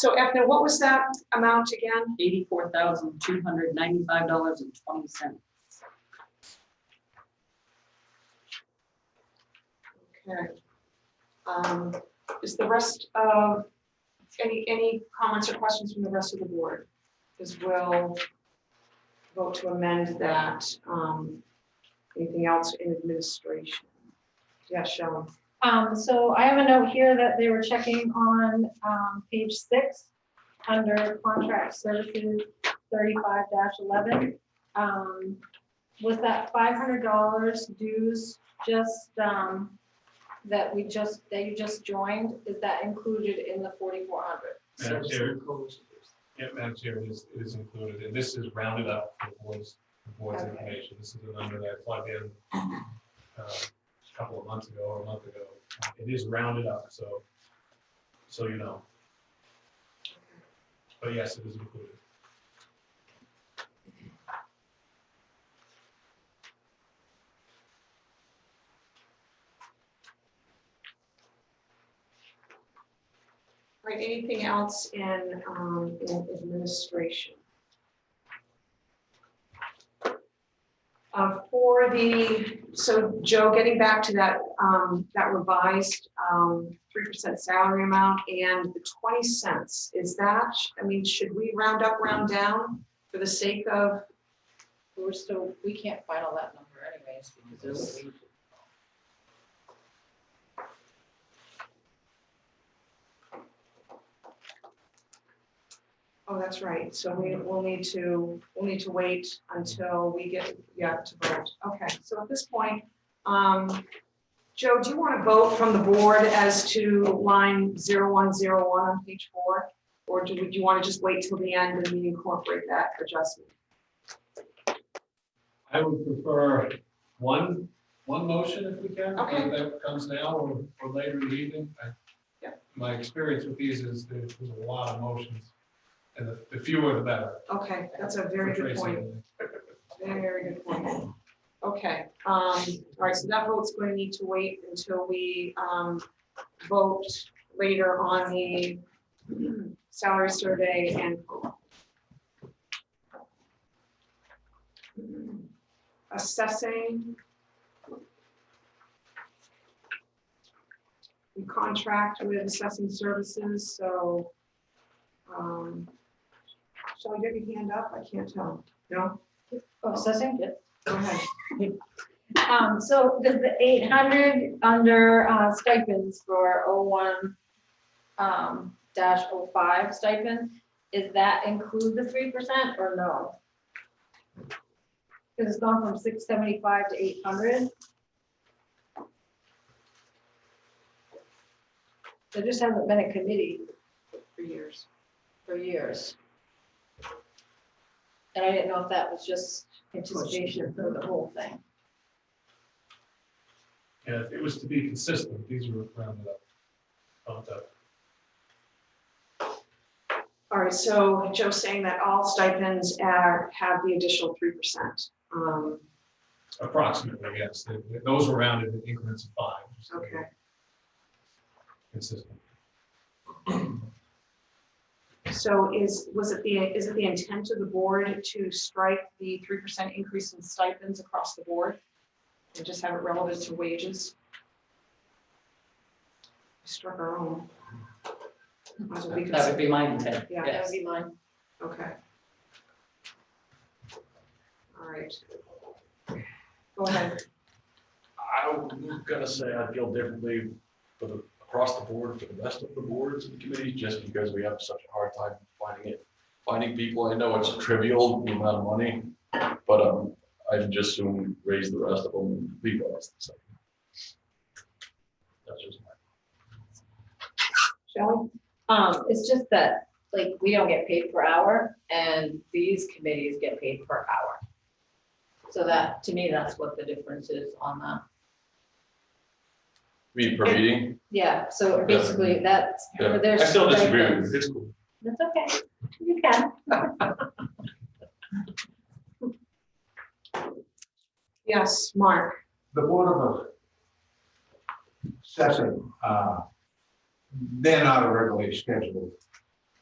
Speaker 2: Ethna, what was that amount again?
Speaker 5: $84,295.20.
Speaker 2: Okay. Is the rest of, any comments or questions from the rest of the board? Because we'll vote to amend that. Anything else in administration? Yeah, Shelley.
Speaker 1: So I have a note here that they were checking on, page 6, under contract services 35-11. Was that $500 dues just, that you just joined, is that included in the 4,400?
Speaker 3: Madam Chair, yeah, Madam Chair, it is included, and this is rounded up for the board's
Speaker 1: Okay.
Speaker 3: information. This is a number that I plugged in a couple of months ago or a month ago. It is rounded up, so you know. But yes, it is included.
Speaker 2: Right, anything else in administration? So Joe, getting back to that, that revised 3% salary amount and the 20 cents, is that, I mean, should we round up, round down for the sake of?
Speaker 1: We can't final that number anyways, because it's.
Speaker 2: Oh, that's right. So we'll need to wait until we get, to vote. Okay, so at this point, Joe, do you want to vote from the board as to line 0101 on page 4? Or do you want to just wait till the end and we incorporate that adjustment?
Speaker 8: I would prefer one motion if we can.
Speaker 2: Okay.
Speaker 8: Whether that comes now or later in the evening.
Speaker 2: Yeah.
Speaker 8: My experience with these is there's a lot of motions, and the fewer the better.
Speaker 2: Okay, that's a very
Speaker 8: for
Speaker 2: good
Speaker 8: Tracy.
Speaker 2: point. Very good point. Okay, all right, so that vote's going to need to wait until we vote later on the salary survey and assessing. We contract with assessing services, so shall I get your hand up? I can't tell. No?
Speaker 1: Oh, assessing, good.
Speaker 2: Go ahead.
Speaker 1: So does the 800 under stipends for 01 -05 stipend, is that include the 3% or no? Because it's gone from 675 to 800. There just hasn't been a committee
Speaker 2: For years.
Speaker 1: for years. And I didn't know if that was just anticipation for the whole thing.
Speaker 3: Yeah, if it was to be consistent, these were rounded up, bumped up.
Speaker 2: All right, so Joe's saying that all stipends have the additional 3%.
Speaker 3: Approximately, yes. Those were rounded in increments of 5. just to be
Speaker 2: Okay.
Speaker 3: Consistent.
Speaker 2: So is it the intent of the board to strike the 3% increase in stipends across the board and just have it relevant to wages? We struck our own. Might as well be
Speaker 5: That would be my intent.
Speaker 2: Yeah,
Speaker 1: That
Speaker 5: Yes.
Speaker 1: would be mine.
Speaker 2: Okay. All right. Go ahead.
Speaker 6: I'm gonna say I feel differently across the board for the rest of the boards and committees, just because we have such a hard time finding people. I know it's trivial, the amount of money, but I just soon raise the rest of them and leave the rest the same. That's just my.
Speaker 2: Shelley?
Speaker 1: It's just that, like, we don't get paid per hour, and these committees get paid per hour. So that, to me, that's what the difference is on that.
Speaker 6: Meeting per meeting?
Speaker 1: Yeah, so basically, that's
Speaker 6: Yeah.
Speaker 1: for their.
Speaker 6: I still disagree with
Speaker 1: stipends.
Speaker 6: you. It's cool.
Speaker 1: That's okay, you can.
Speaker 2: Yes, Mark.
Speaker 7: The Board of Assessing, they're not a regularly scheduled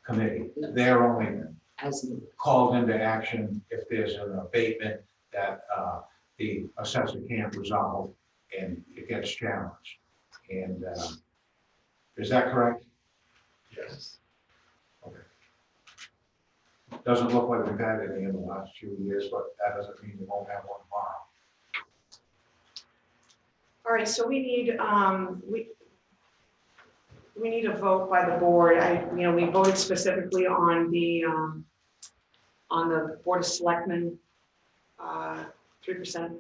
Speaker 7: committee. They're only
Speaker 5: As
Speaker 7: called into action if there's an abatement that the assessor can't resolve and it gets challenged. And Is that correct?
Speaker 6: Yes.
Speaker 7: Doesn't look like we've had any in the last few years, but that doesn't mean we won't have one tomorrow.
Speaker 2: All right, so we need, we need a vote by the board. We voted specifically on the Board of Selectmen, 3%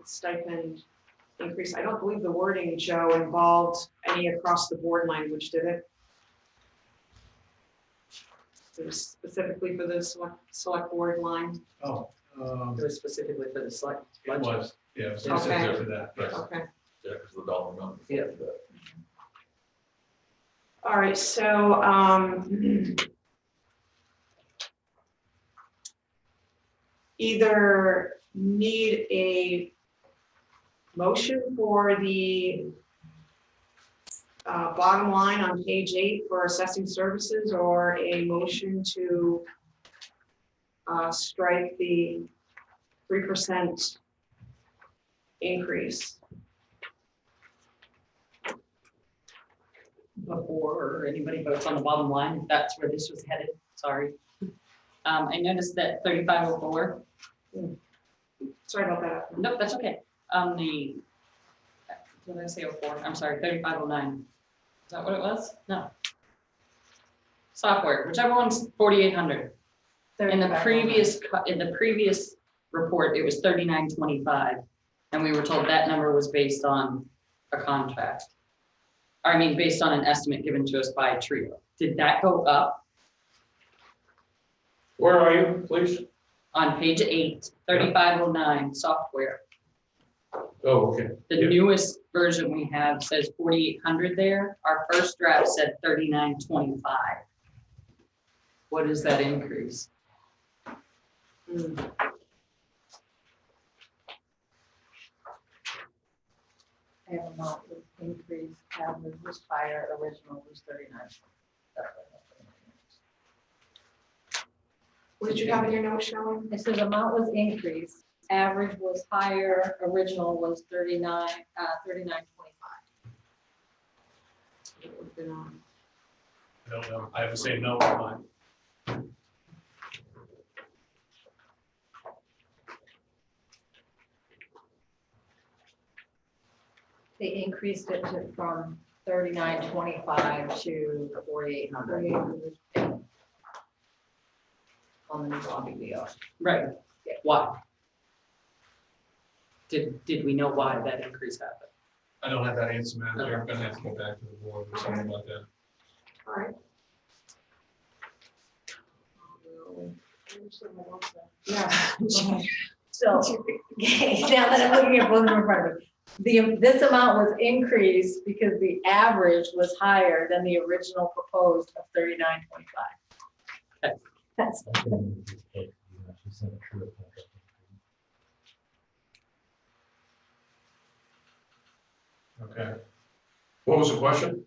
Speaker 2: stipend increase. I don't believe the wording, Joe, involved any across the board language, did it? It was specifically for the select board line?
Speaker 3: Oh,
Speaker 5: It was specifically for the select.
Speaker 3: it was, yeah, it was
Speaker 2: Okay.
Speaker 3: specific to that, yes.
Speaker 2: Okay.
Speaker 6: Yeah, because of the dollar amount.
Speaker 5: Yeah.
Speaker 2: All right, so, either need a motion for the bottom line on page 8 for assessing services, or a motion to strike the 3% increase.
Speaker 5: Before anybody votes on the bottom line, if that's where this was headed, sorry. I noticed that 3504,
Speaker 2: Sorry about that.
Speaker 5: nope, that's okay. Did I say 04? I'm sorry, 3509. Is that what it was? No. Software, whichever one's 4800. In the previous report, it was 3925, and we were told that number was based on a contract. I mean, based on an estimate given to us by Trio. Did that go up?
Speaker 4: Where are you, please?
Speaker 5: On page 8, 3509, software.
Speaker 4: Oh, okay.
Speaker 5: The
Speaker 4: Yeah.
Speaker 5: newest version we have says 4800 there. Our first draft said 3925. What is that increase?
Speaker 1: Amount was increased, average was higher, original was 39.
Speaker 2: What did you have in your notes, Shelley?
Speaker 1: It says amount was increased, average was higher, original was 39.25.
Speaker 2: It would have been on.
Speaker 3: I don't know, I have the same note on mine.
Speaker 1: They increased it from 39.25 to 4,800. On the new lobby BOS.
Speaker 5: Right. Why? Did we know why that increase happened?
Speaker 3: I don't have that answer, man, I'm gonna have to go back to the board or something about that.
Speaker 2: All right. Yeah. Okay.
Speaker 1: So, okay, now that I'm looking at both of them in front of me, this amount was increased because the average was higher than the original proposed of 39.25. That's,
Speaker 3: Okay,
Speaker 4: What was the question?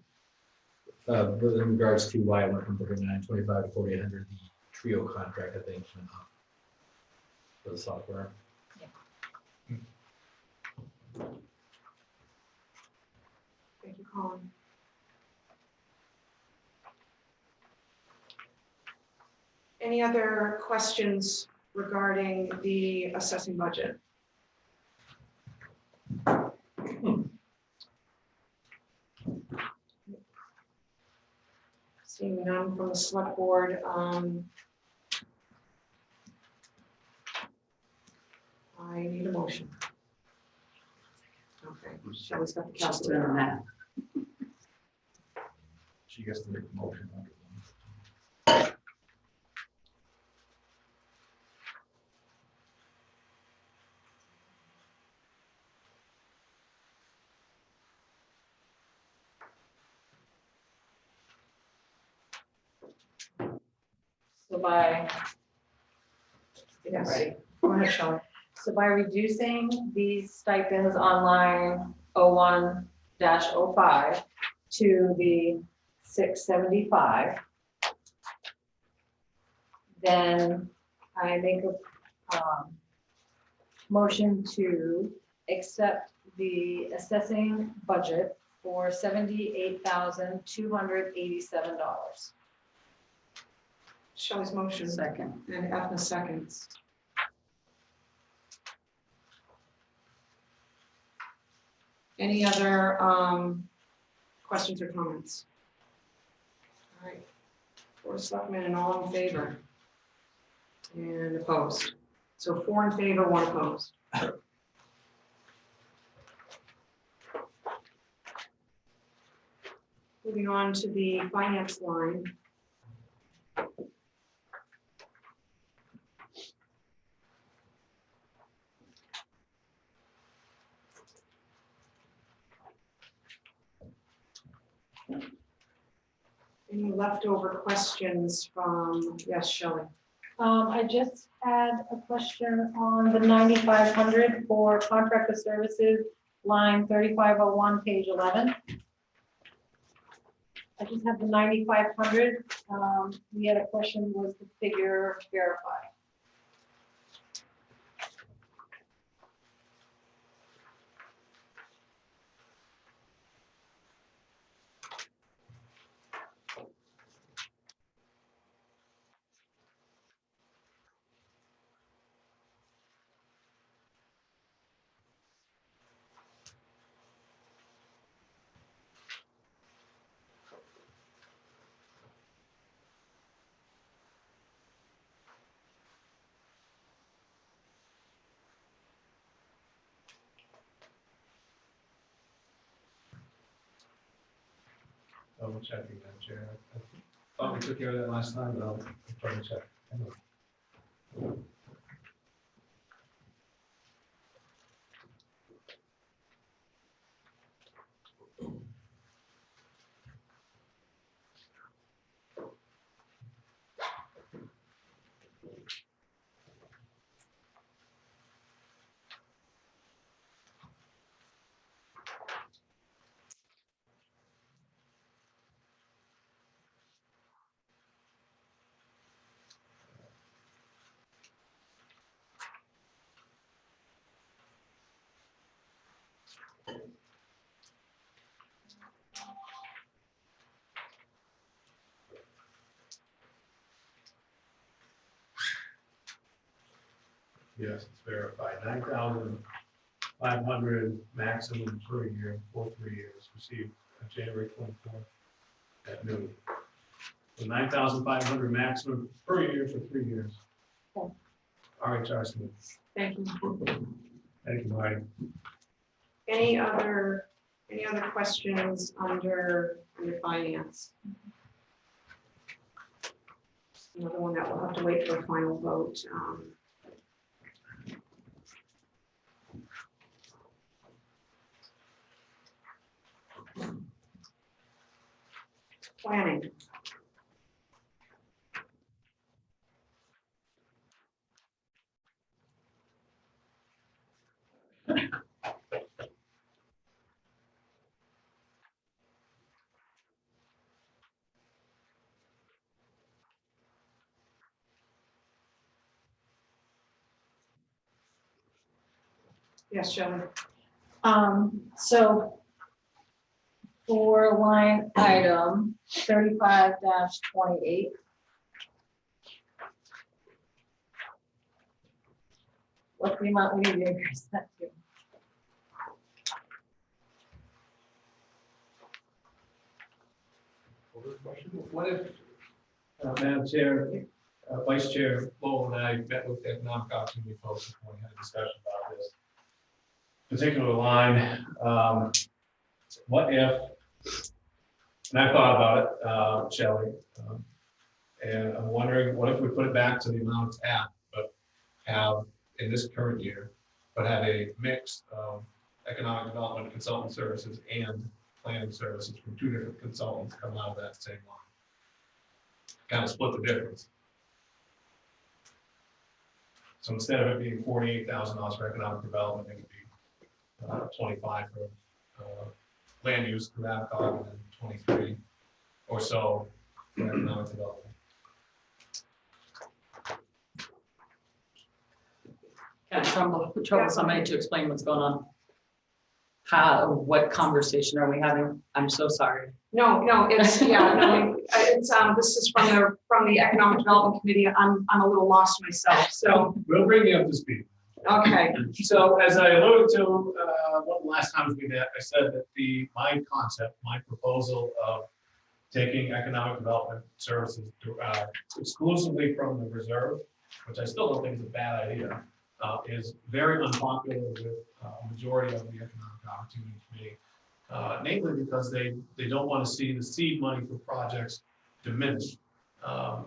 Speaker 9: But in regards to why it went from 3925 to 4800, the Trio contract, I think, went up for the software.
Speaker 2: Thank you, Colin. Any other questions regarding the assessing budget? Seeing none from the select board. I need a motion. Okay, Shelley's got the
Speaker 5: Just
Speaker 2: calculator.
Speaker 5: doing that.
Speaker 9: She gets to make the motion under them.
Speaker 1: so by,
Speaker 2: Yes,
Speaker 1: ready?
Speaker 2: go ahead, Shelley.
Speaker 1: So by reducing these stipends on line 01-05 to the 675, then I make a motion to accept the assessing budget for $78,287.
Speaker 2: Shelley's motion
Speaker 5: Second.
Speaker 2: and Ethna seconds. Any other questions or comments? All right. Board of Selectmen and all in favor? And opposed? So 4 in favor, 1 opposed. Moving on to the finance line. Any leftover questions from, yes, Shelley?
Speaker 1: I just had a question on the 9,500 for contractor services, line 3501, page 11. I just have the 9,500. We had a question, was the figure verified?
Speaker 8: Double checking that, Chair. I thought we took care of that last time, but I'll try to check. Yes, it's verified. 9,500 maximum per year for 3 years, received on January 24th at noon. So 9,500 maximum per year for 3 years.
Speaker 1: Cool.
Speaker 8: RHR Smith.
Speaker 2: Thank you.
Speaker 8: Thank you, Marty.
Speaker 2: Any other questions under finance? Another one that we'll have to wait for a final vote. Planning. Yes, Shelley.
Speaker 1: So for line item 35-28. What's the amount we need to increase that to?
Speaker 8: What if, Madam Chair, Vice Chair Lowell and I met with the economic opportunity folks before we had a discussion about this particular line. What if, and I thought about it, Shelley, and I'm wondering, what if we put it back to the amount it's at, but have in this current year, but have a mix of economic development consultant services and planning services from 2 different consultants come out of that same line. Kind of split the difference. So instead of it being $48,000 for economic development, it would be 25 for land use through AvCog, and then 23 or so for economic development.
Speaker 5: Kind of trouble somebody to explain what's going on. what conversation are we having? I'm so sorry.
Speaker 2: No, it's, this is from the Economic Development Committee. I'm a little lost myself, so,
Speaker 3: We'll bring you up to speed.
Speaker 2: okay.
Speaker 3: So as I alluded to, one of the last times we met, I said that my concept, my proposal of taking economic development services exclusively from the reserve, which I still don't think is a bad idea, is very unpopular with a majority of the Economic Opportunity Committee, namely because they don't want to see the seed money for projects diminish.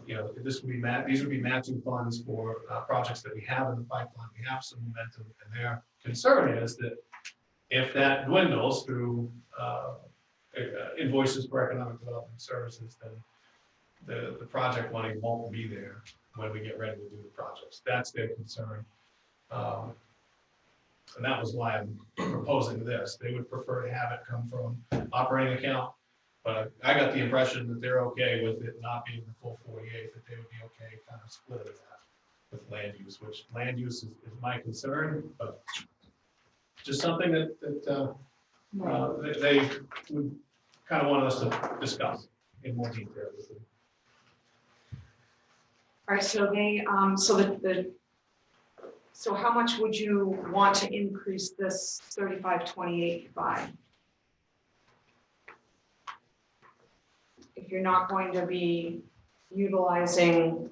Speaker 3: These would be matching funds for projects that we have in the pipeline. We have some momentum, and their concern is that if that dwindles through invoices for economic development services, then the project money won't be there when we get ready to do the projects. That's their concern. And that was why I'm proposing this. They would prefer to have it come from operating account, but I got the impression that they're okay with it not being the full 48, that they would be okay kind of splitting that with land use, which land use is my concern, but just something that they would kind of want us to discuss in more detail.
Speaker 2: All right, so so how much would you want to increase this 3528 by? If you're not going to be utilizing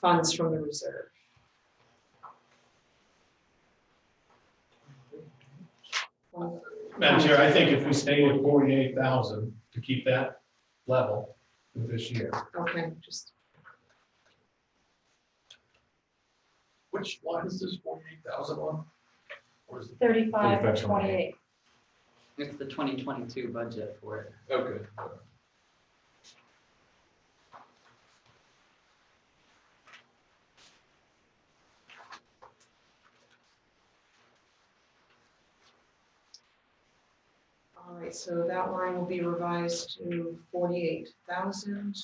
Speaker 2: funds from the reserve.
Speaker 3: Madam Chair, I think if we stay at 48,000 to keep that level for this year.
Speaker 2: Okay, just.
Speaker 6: Which line is this 48,000 on? Or is it?
Speaker 1: 35 to 28.
Speaker 5: It's the 2022 budget for it.
Speaker 6: Okay.
Speaker 2: All right, so that line will be revised to 48,000.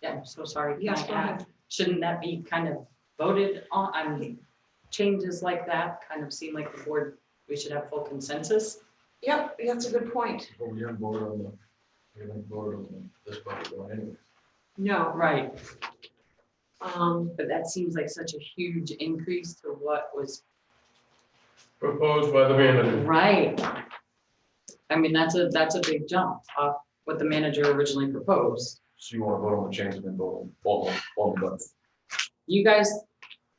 Speaker 5: Yeah, I'm so sorry. Can
Speaker 2: Yes,
Speaker 5: I
Speaker 2: go
Speaker 5: add?
Speaker 2: ahead.
Speaker 5: Shouldn't that be kind of voted on? I mean, changes like that kind of seem like the board, we should have full consensus.
Speaker 2: Yep, that's a good point.
Speaker 6: Well, we haven't voted on this budget going anyway.
Speaker 2: No,
Speaker 5: Right.
Speaker 2: but
Speaker 5: But that seems like such a huge increase to what was
Speaker 4: Proposed by the manager.
Speaker 5: right. I mean, that's a big jump off what the manager originally proposed.
Speaker 6: So you want to vote on the change and then vote on the budget?
Speaker 5: You guys,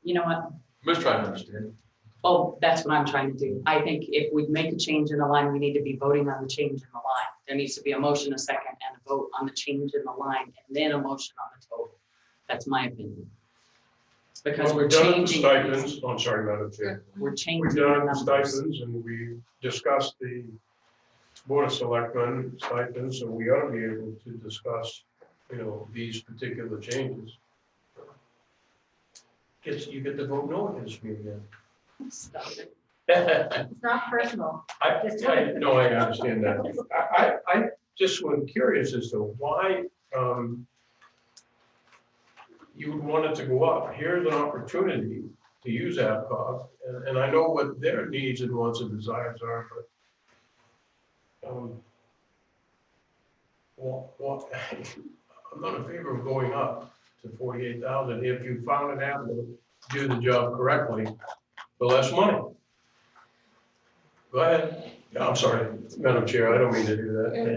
Speaker 5: you know what?
Speaker 6: I'm just trying to understand.
Speaker 5: Oh, that's what I'm trying to do. I think if we make a change in the line, we need to be voting on the change in the line. There needs to be a motion, a second, and a vote on the change in the line, and then a motion on the total. That's my opinion. Because we're
Speaker 4: We've done the
Speaker 5: changing.
Speaker 4: stipends. I'm sorry, Madam Chair.
Speaker 5: We're changing.
Speaker 4: We've
Speaker 5: the
Speaker 4: done the
Speaker 5: numbers.
Speaker 4: stipends and we discussed the Board of Selectmen stipends, so we ought to be able to discuss, these particular changes. You get to vote no against me again.
Speaker 5: Stop it.
Speaker 1: It's not personal.
Speaker 4: No, I understand that. I just was curious as to why you would want it to go up. Here's an opportunity to use APCOG, and I know what their needs and wants and desires are, but I'm not in favor of going up to 48,000 if you found an avenue to do the job correctly for less money. Go ahead. I'm sorry, Madam Chair, I don't mean to do that.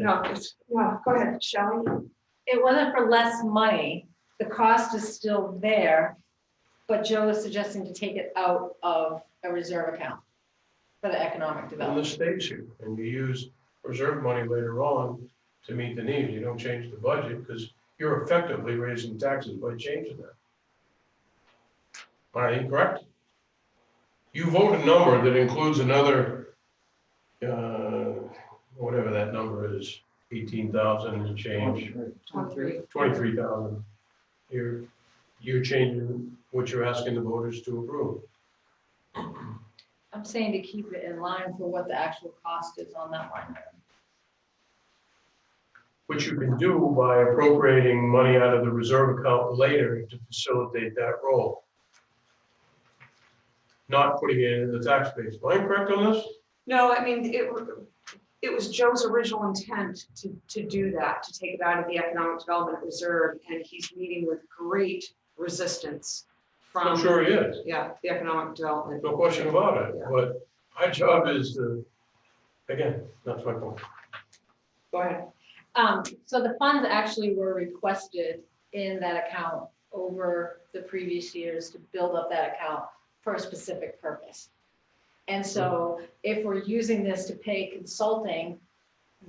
Speaker 2: No, go ahead, Shelley.
Speaker 1: It wasn't for less money. The cost is still there, but Joe is suggesting to take it out of a reserve account for the economic
Speaker 4: And the
Speaker 1: development.
Speaker 4: state's here, and you use reserve money later on to meet the needs. You don't change the budget because you're effectively raising taxes by changing that. Am I incorrect? You vote a number that includes another, whatever that number is, 18,000 and change, 23,000. You're changing what you're asking the voters to approve.
Speaker 1: I'm saying to keep it in line for what the actual cost is on that line item.
Speaker 4: which you can do by appropriating money out of the reserve account later to facilitate that role. Not putting it in the tax base. Am I correct on this?
Speaker 2: No, I mean, it was Joe's original intent to do that, to take it out of the economic development reserve, and he's meeting with great resistance from.
Speaker 4: I'm sure he is.
Speaker 2: Yeah, the economic development.
Speaker 4: No question about it.
Speaker 2: Yeah.
Speaker 4: But my job is to, again, that's my point.
Speaker 2: Go ahead.
Speaker 1: So the funds actually were requested in that account over the previous years to build up that account for a specific purpose. And so if we're using this to pay consulting,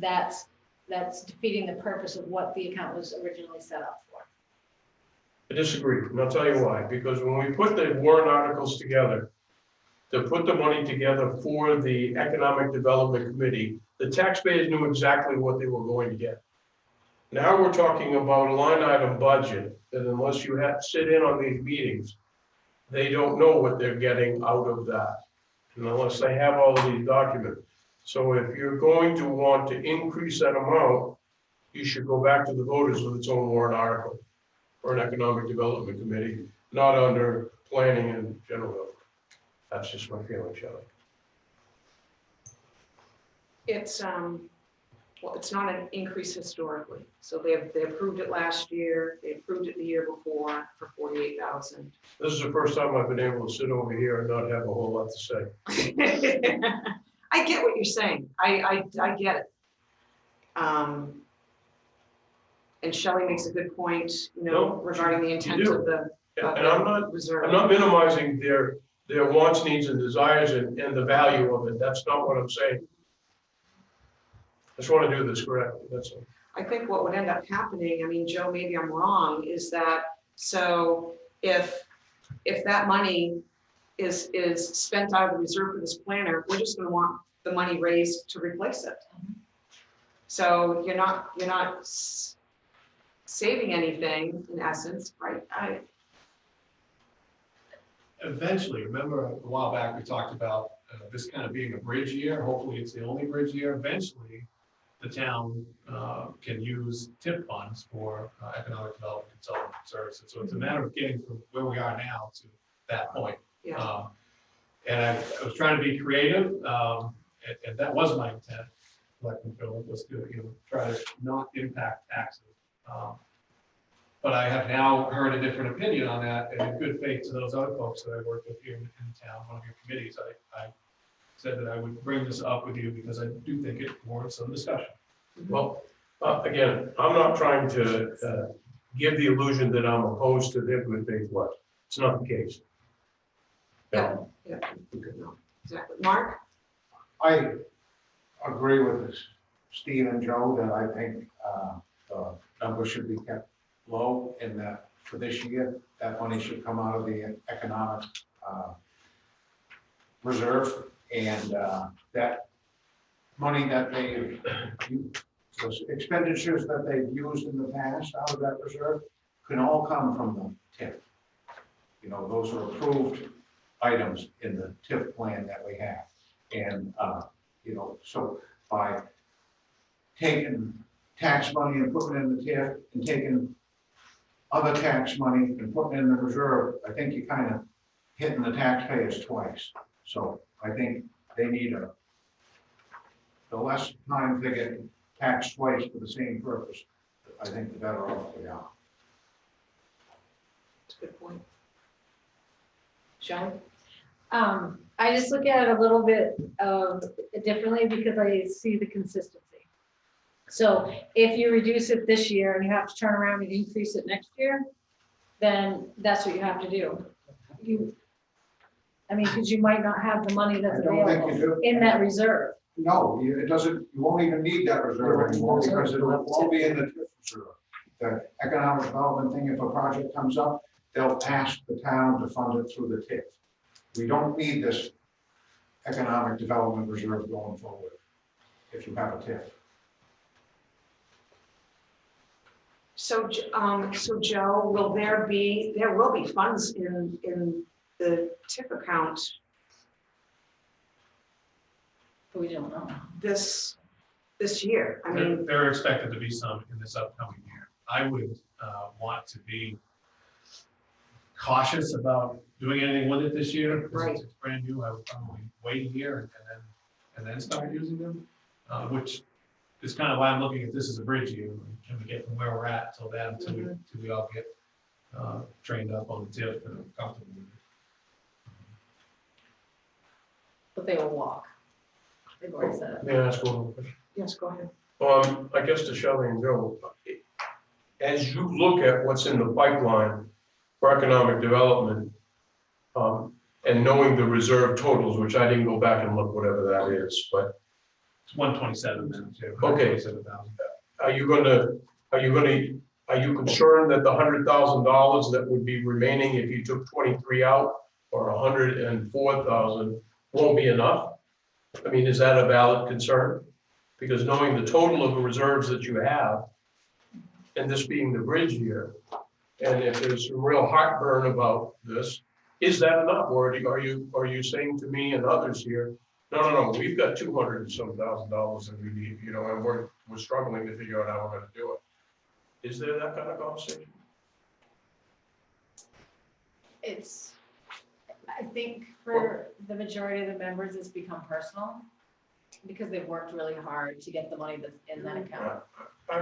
Speaker 1: that's defeating the purpose of what the account was originally set up for.
Speaker 4: I disagree, and I'll tell you why. Because when we put the warrant articles together, to put the money together for the Economic Development Committee, the taxpayers knew exactly what they were going to get. Now we're talking about a line item budget that unless you have to sit in on these meetings, they don't know what they're getting out of that. And unless they have all of these documents. So if you're going to want to increase that amount, you should go back to the voters with its own warrant article for an Economic Development Committee, not under planning and general government. That's just my feeling, Shelley.
Speaker 2: It's, well, it's not an increase historically. So they approved it last year. They approved it the year before for 48,000.
Speaker 4: This is the first time I've been able to sit over here and not have a whole lot to say.
Speaker 2: I get what you're saying. I get it. And Shelley makes a good point, you know,
Speaker 4: No,
Speaker 2: regarding the intent
Speaker 4: do.
Speaker 2: of the
Speaker 4: And I'm
Speaker 2: reserve.
Speaker 4: not minimizing their wants, needs, and desires and the value of it. That's not what I'm saying. I just want to do this correctly, that's all.
Speaker 2: I think what would end up happening, I mean, Joe, maybe I'm wrong, is that, so if that money is spent out of the reserve for this planner, we're just gonna want the money raised to replace it. So you're not saving anything in essence, right?
Speaker 8: Eventually, remember a while back, we talked about this kind of being a bridge year. Hopefully it's the only bridge year. Eventually, the town can use TIP funds for economic development consulting services. So it's a matter of getting from where we are now to that point.
Speaker 2: Yeah.
Speaker 8: And I was trying to be creative, and that was my intent, Selectman Philip, was to try to not impact taxes. But I have now heard a different opinion on that, and in good faith to those other folks that I work with here in town, one of your committees, I said that I would bring this up with you because I do think it warrants some discussion.
Speaker 4: Well, again, I'm not trying to give the illusion that I'm opposed to their good faith work. It's not the case.
Speaker 2: Yeah, no, exactly. Mark?
Speaker 7: I agree with this, Steve and Joe, that I think the number should be kept low, and that for this year, that money should come out of the economic reserve, and that money that those expenditures that they've used in the past out of that reserve can all come from the TIF. You know, those are approved items in the TIF plan that we have. And, you know, so by taking tax money and putting it in the TIF and taking other tax money and putting it in the reserve, I think you kind of hitting the taxpayers twice. So I think they need the less time they get taxed twice for the same purpose, I think the better off we are.
Speaker 2: That's a good point. Shelley?
Speaker 1: I just look at it a little bit differently because I see the consistency. So if you reduce it this year and you have to turn around and increase it next year, then that's what you have to do. I mean, because you might not have the money that's
Speaker 7: I don't think you
Speaker 1: available
Speaker 7: do.
Speaker 1: in that reserve.
Speaker 7: No, it doesn't, you won't even need that reserve anymore because it won't be in the TIF reserve. The economic development thing, if a project comes up, they'll ask the town to fund it through the TIF. We don't need this economic development reserve going forward if you have a TIF.
Speaker 2: So, so Joe, will there will be funds in the TIF account
Speaker 1: We don't know.
Speaker 2: this this year. I mean,
Speaker 3: There are expected to be some in this upcoming year. I would want to be cautious about doing anything with it this year. Because
Speaker 2: Right.
Speaker 3: it's brand new. I would probably wait a year and then start using them, which is kind of why I'm looking at this as a bridge year. Can we get from where we're at till then, till we all get trained up on the tip and are comfortable with it.
Speaker 1: But they will walk. They've already said it.
Speaker 4: May I ask one more question?
Speaker 2: yes, go ahead.
Speaker 4: I guess to Shelley and Joe, as you look at what's in the pipeline for economic development, and knowing the reserve totals, which I didn't go back and look, whatever that is, but
Speaker 3: It's 127 then, too.
Speaker 4: Okay.
Speaker 3: 127,000.
Speaker 4: are you concerned that the $100,000 that would be remaining if you took 23 out, or 104,000 won't be enough? I mean, is that a valid concern? Because knowing the total of the reserves that you have, and this being the bridge year, and if there's some real heartburn about this, is that enough? Or are you saying to me and others here, no, we've got 200 and some $1,000 that we need, and we're struggling to figure out how we're gonna do it. Is there that kind of conversation?
Speaker 1: It's, I think for the majority of the members, it's become personal because they've worked really hard to get the money that's in that account.
Speaker 4: I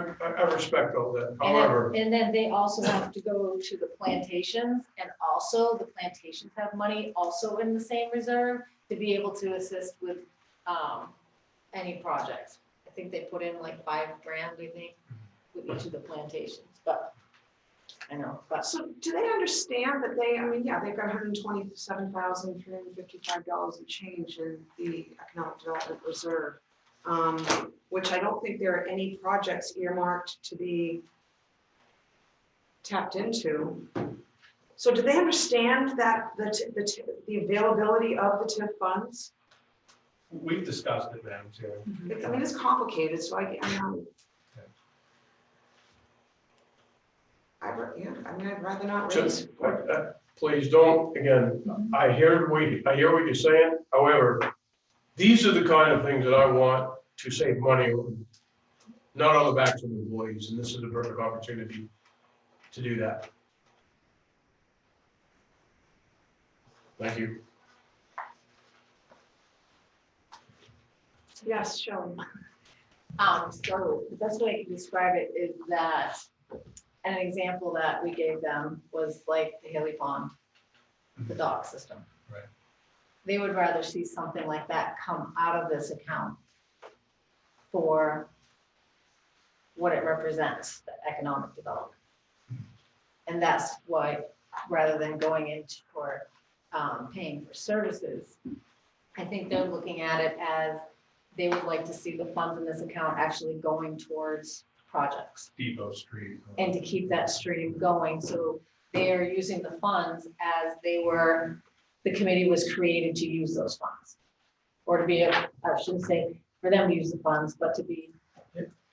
Speaker 4: respect all that,
Speaker 1: And
Speaker 4: however.
Speaker 1: then, and then they also have to go to the plantations, and also the plantations have money also in the same reserve to be able to assist with any projects. I think they put in like $5,000, I think, with each of the plantations, but I know, but
Speaker 2: So do they understand that they've got $127,355 and change in the Economic Development Reserve, which I don't think there are any projects earmarked to be tapped into. So do they understand that the availability of the TIF funds?
Speaker 3: We've discussed it, Madam Chair.
Speaker 2: It's complicated, so I'd rather not raise.
Speaker 4: Just, please don't, again, I hear what you're saying, however, these are the kind of things that I want to save money on, not on the backs of employees, and this is the perfect opportunity to do that. Thank you.
Speaker 2: Yes, Shelley.
Speaker 1: so the best way I can describe it is that an example that we gave them was like the Haley Pond, the dock system.
Speaker 3: Right.
Speaker 1: They would rather see something like that come out of this account for what it represents, the economic development. And that's why, rather than going into for paying for services, I think they're looking at it as they would like to see the funds in this account actually going towards projects
Speaker 3: Depot Street.
Speaker 1: and to keep that stream going. So they are using the funds as the committee was created to use those funds. Or to be, I shouldn't say for them to use the funds, but to be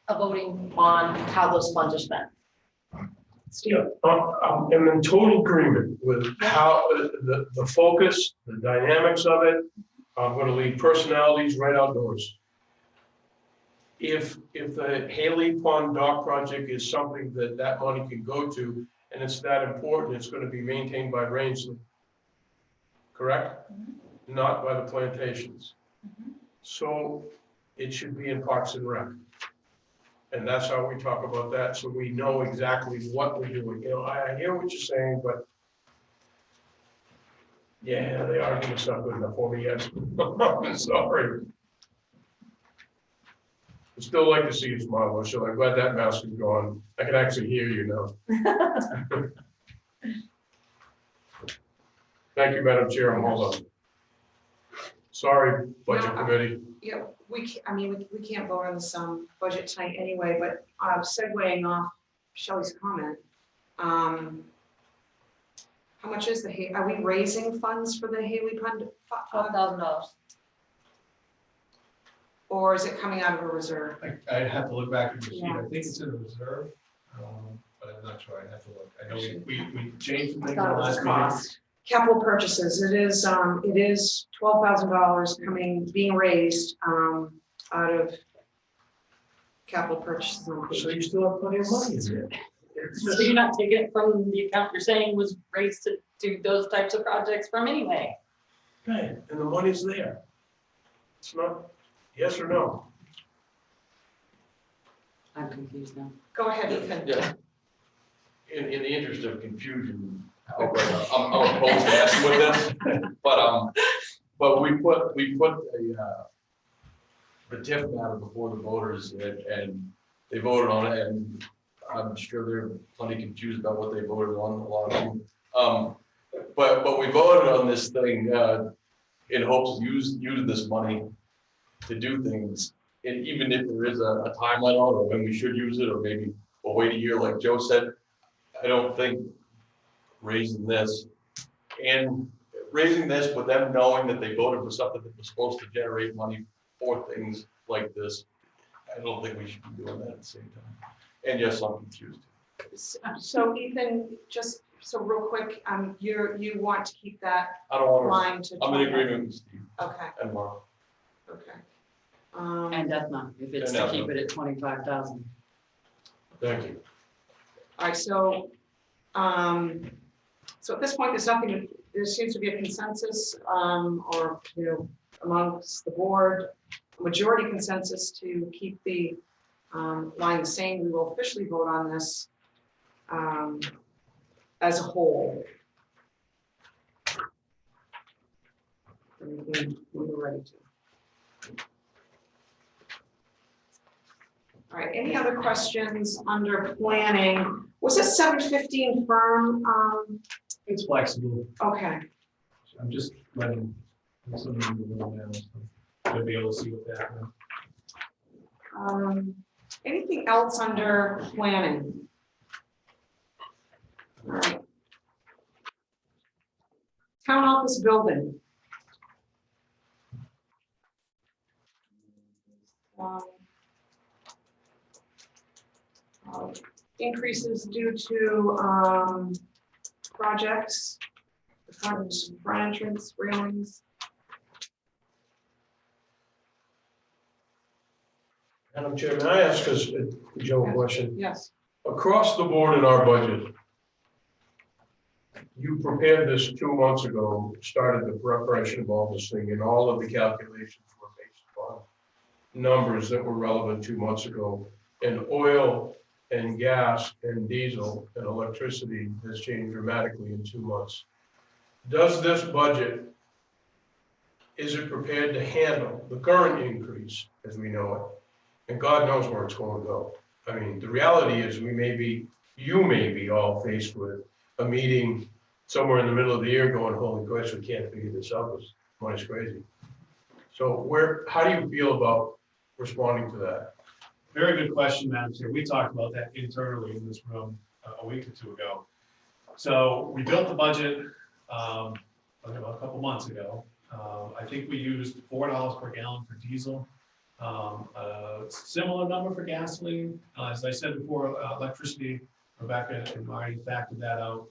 Speaker 1: voting on how those funds are spent.
Speaker 4: Yeah, I'm in total agreement with how the focus, the dynamics of it. I'm going to leave personalities right outdoors. If the Haley Pond Dock project is something that money can go to, and it's that important, it's going to be maintained by Rangeley, correct? Not by the plantations. So it should be in Parks and Rec. And that's how we talk about that, so we know exactly what we're doing. I hear what you're saying, but yeah, the argument's not good enough for me yet. I'm sorry. I'd still like to see you smile, so I'm glad that mask is gone. I can actually hear you now. Thank you, Madam Chair, I'm all done. Sorry, Budget Committee.
Speaker 2: Yeah, we can't vote on this budget tonight anyway, but segueing off Shelley's comment, how much is are we raising funds for the Haley Pond?
Speaker 1: $12,000.
Speaker 2: Or is it coming out of a reserve?
Speaker 8: I'd have to look back at the sheet.
Speaker 2: Yeah.
Speaker 8: I think it's in the reserve, but I'm not sure. I'd have to look. I know we changed some
Speaker 2: I
Speaker 8: things in
Speaker 2: thought
Speaker 8: the
Speaker 2: it was
Speaker 8: last meeting.
Speaker 2: cost. Capital purchases, it is $12,000 being raised out of capital purchases on page.
Speaker 3: So you still have plenty of money in there.
Speaker 5: So you're not taking it from the account you're saying was raised to do those types of projects from anyway.
Speaker 4: Right, and the money's there. It's not, yes or no?
Speaker 5: I'm confused now.
Speaker 2: Go ahead, Ethan.
Speaker 6: Yeah. In the interest of confusion, I'm opposed to messing with this, but we put the TIF matter before the voters and they voted on it, and I'm sure they're plenty confused about what they voted on, a lot of them. But we voted on this thing in hopes to use this money to do things. And even if there is a timeline on it, or when we should use it, or maybe we'll wait a year, like Joe said, I don't think raising this, with them knowing that they voted for something that was supposed to generate money for things like this, I don't think we should be doing that at the same time. And yes, I'm confused.
Speaker 2: So Ethan, just so real quick, you want to keep that
Speaker 6: I don't want
Speaker 2: line to.
Speaker 6: to, I'm in agreement with Steve
Speaker 2: Okay,
Speaker 6: and Mark.
Speaker 2: okay.
Speaker 5: And that's not, if it's
Speaker 6: And
Speaker 5: to keep it at 25,000.
Speaker 4: Thank you.
Speaker 2: All right, so, so at this point, there seems to be a consensus, or, amongst the board, majority consensus to keep the line the same. We will officially vote on this as a whole. When we're ready to. All right, any other questions under planning? Was this 715 firm?
Speaker 3: It's flexible.
Speaker 2: Okay,
Speaker 3: I'm just letting somebody know now. So you'll be able to see what that.
Speaker 2: anything else under planning? All right. Town office building. Increases due to projects, the front entrance, railings.
Speaker 4: Madam Chair, may I ask us, Joe, a question?
Speaker 2: Yes.
Speaker 4: Across the board in our budget, you prepared this 2 months ago, started the preparation of all this thing, and all of the calculations were based on numbers that were relevant 2 months ago. And oil and gas and diesel and electricity has changed dramatically in 2 months. Does this budget, is it prepared to handle the current increase as we know it? And God knows where it's going to go. I mean, the reality is you may be all faced with a meeting somewhere in the middle of the year going, holy Christ, we can't figure this out, this money's crazy. So how do you feel about responding to that?
Speaker 3: Very good question, Madam Chair. We talked about that internally in this room a week or two ago. So we built the budget about a couple months ago. I think we used $4 per gallon for diesel. Similar number for gasoline. As I said before, electricity, Rebecca and Marty factored that out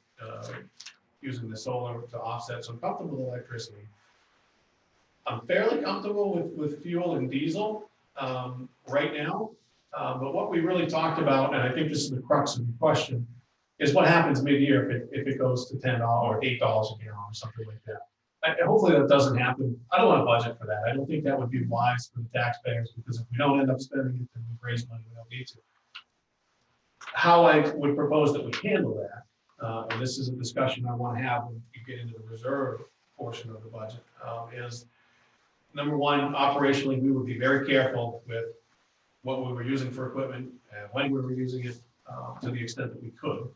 Speaker 3: using the solar to offset. So I'm comfortable with electricity. I'm fairly comfortable with fuel and diesel right now. But what we really talked about, and I think this is the crux of the question, is what happens mid-year if it goes to $10 or $8 a gallon or something like that. Hopefully that doesn't happen. I don't want to budget for that. I don't think that would be wise for the taxpayers, because if we don't end up spending it, then we've raised money we don't need to. How I would propose that we handle that, and this is a discussion I want to have when you get into the reserve portion of the budget, is number one, operationally, we would be very careful with what we were using for equipment and when we were using it to the extent that we could.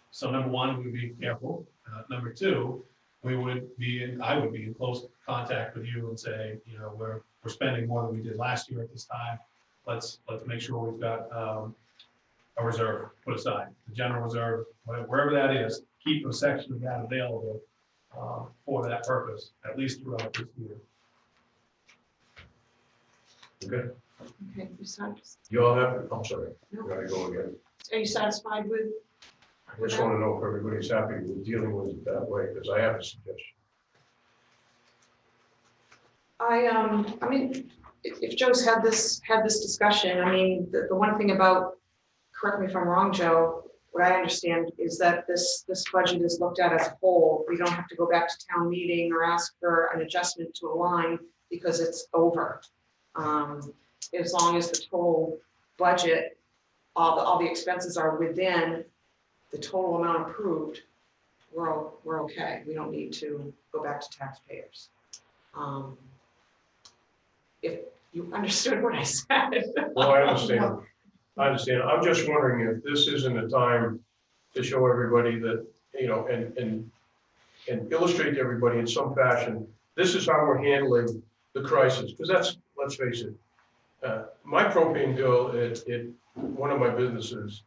Speaker 3: So number one, we would be careful. Number two, I would be in close contact with you and say, we're spending more than we did last year at this time. Let's make sure we've got a reserve put aside, the general reserve, wherever that is, keep a section of that available for that purpose, at least throughout this year.
Speaker 4: Okay.
Speaker 2: Okay,
Speaker 4: You all have, I'm sorry,
Speaker 2: No.
Speaker 4: gotta go again.
Speaker 2: are you satisfied with?
Speaker 4: I just want to know if everybody's happy with dealing with it that way, because I have a suggestion.
Speaker 2: I mean, if Joe's had this discussion, I mean, the one thing about, correct me if I'm wrong, Joe, what I understand is that this budget is looked at as a whole. We don't have to go back to town meeting or ask for an adjustment to a line because it's over. As long as the total budget, all the expenses are within the total amount approved, we're okay. We don't need to go back to taxpayers. If you understood what I said.
Speaker 4: Well, I understand. I understand. I'm just wondering if this isn't a time to show everybody that, you know, and illustrate to everybody in some fashion, this is how we're handling the crisis. Because that's, let's face it, my propane bill at one of my businesses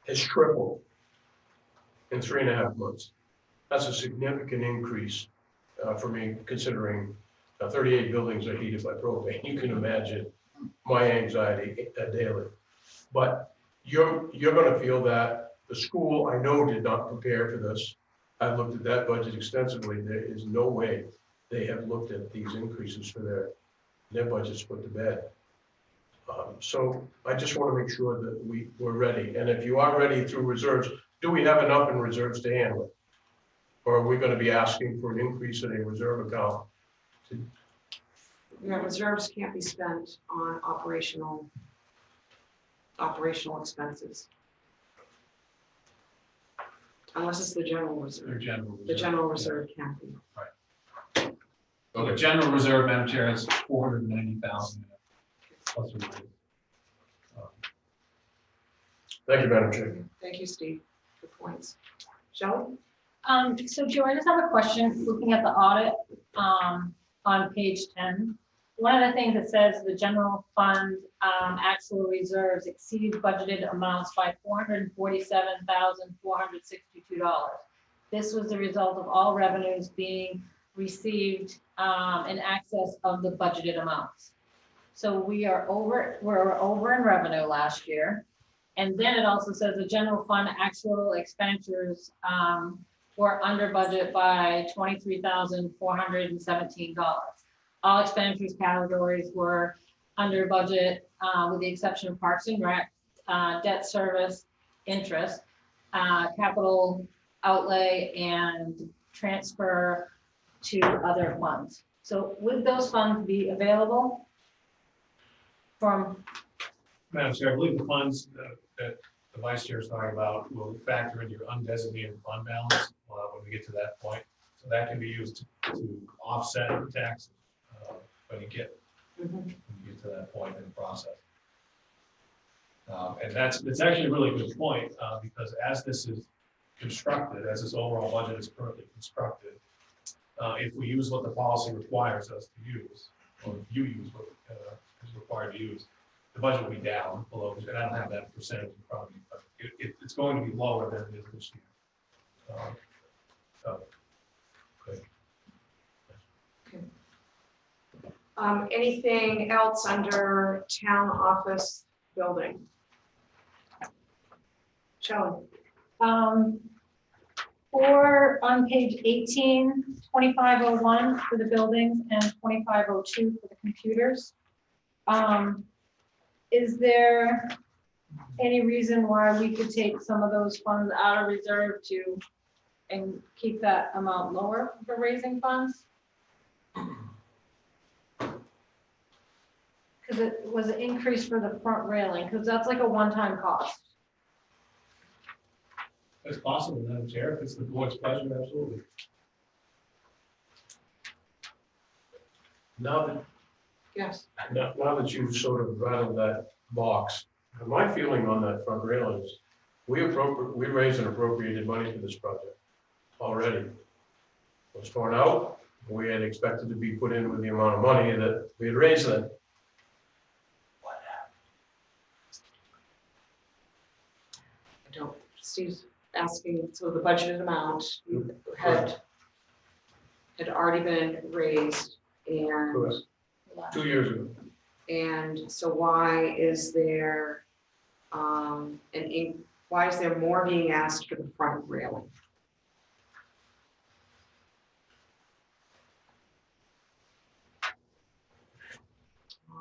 Speaker 4: has tripled in 3.5 months. That's a significant increase for me, considering 38 buildings are heated by propane. You can imagine my anxiety daily. But you're going to feel that the school, I know, did not prepare for this. I've looked at that budget extensively. There is no way they have looked at these increases for their budgets put to bed. So I just want to make sure that we're ready. And if you are ready through reserves, do we have enough in reserves to handle it? Or are we going to be asking for an increase in a reserve account?
Speaker 2: Yeah, reserves can't be spent on operational expenses. Unless it's the general reserve.
Speaker 8: Their general
Speaker 2: The
Speaker 8: reserve.
Speaker 2: general reserve can't be.
Speaker 8: So the general reserve, Madam Chair, has 490,000 plus or minus.
Speaker 4: Thank you, Madam Chair.
Speaker 2: Thank you, Steve. Good points. Shelley?
Speaker 1: So Joe, I just have a question, looking at the audit, on page 10. One of the things that says the general fund, actual reserves exceed budgeted amounts by $447,462. This was the result of all revenues being received, in excess of the budgeted amounts. So we're over in revenue last year. And then it also says the general fund actual expenditures, were under budget by $23,417. All expenditures categories were under budget, with the exception of Parks and Rec, debt service, interest, capital outlay, and transfer to other funds. So would those funds be available from?
Speaker 3: Madam Chair, I believe the funds that the Vice Chair is talking about will factor into your undesignated fund balance when we get to that point. So that can be used to offset the taxes when you get to that point in the process. And it's actually a really good point because as this is constructed, as this overall budget is currently constructed, if we use what the policy requires us to use, or if you use what is required to use, the budget will be down below, and I don't have that percentage in front of me, but it's going to be lower than it is this year.
Speaker 2: Anything else under town office building? Shelley?
Speaker 1: For on page 18, 2501 for the buildings and 2502 for the computers. Is there any reason why we could take some of those funds out of reserve and keep that amount lower for raising funds? Because it was an increase for the front railing, because that's like a one-time cost.
Speaker 3: It's possible, Madam Chair, if it's the board's pleasure, absolutely.
Speaker 4: Now
Speaker 2: Yes.
Speaker 4: that you've sort of rattled that box, my feeling on that front rail is we raised and appropriated money for this project already. It was torn out. We had expected to be put in with the amount of money that we had raised then. What happened?
Speaker 2: I don't, Steve's asking, so the budgeted amount had already been raised and.
Speaker 4: Correct. 2 years ago.
Speaker 2: And so why is there why is there more being asked for the front railing?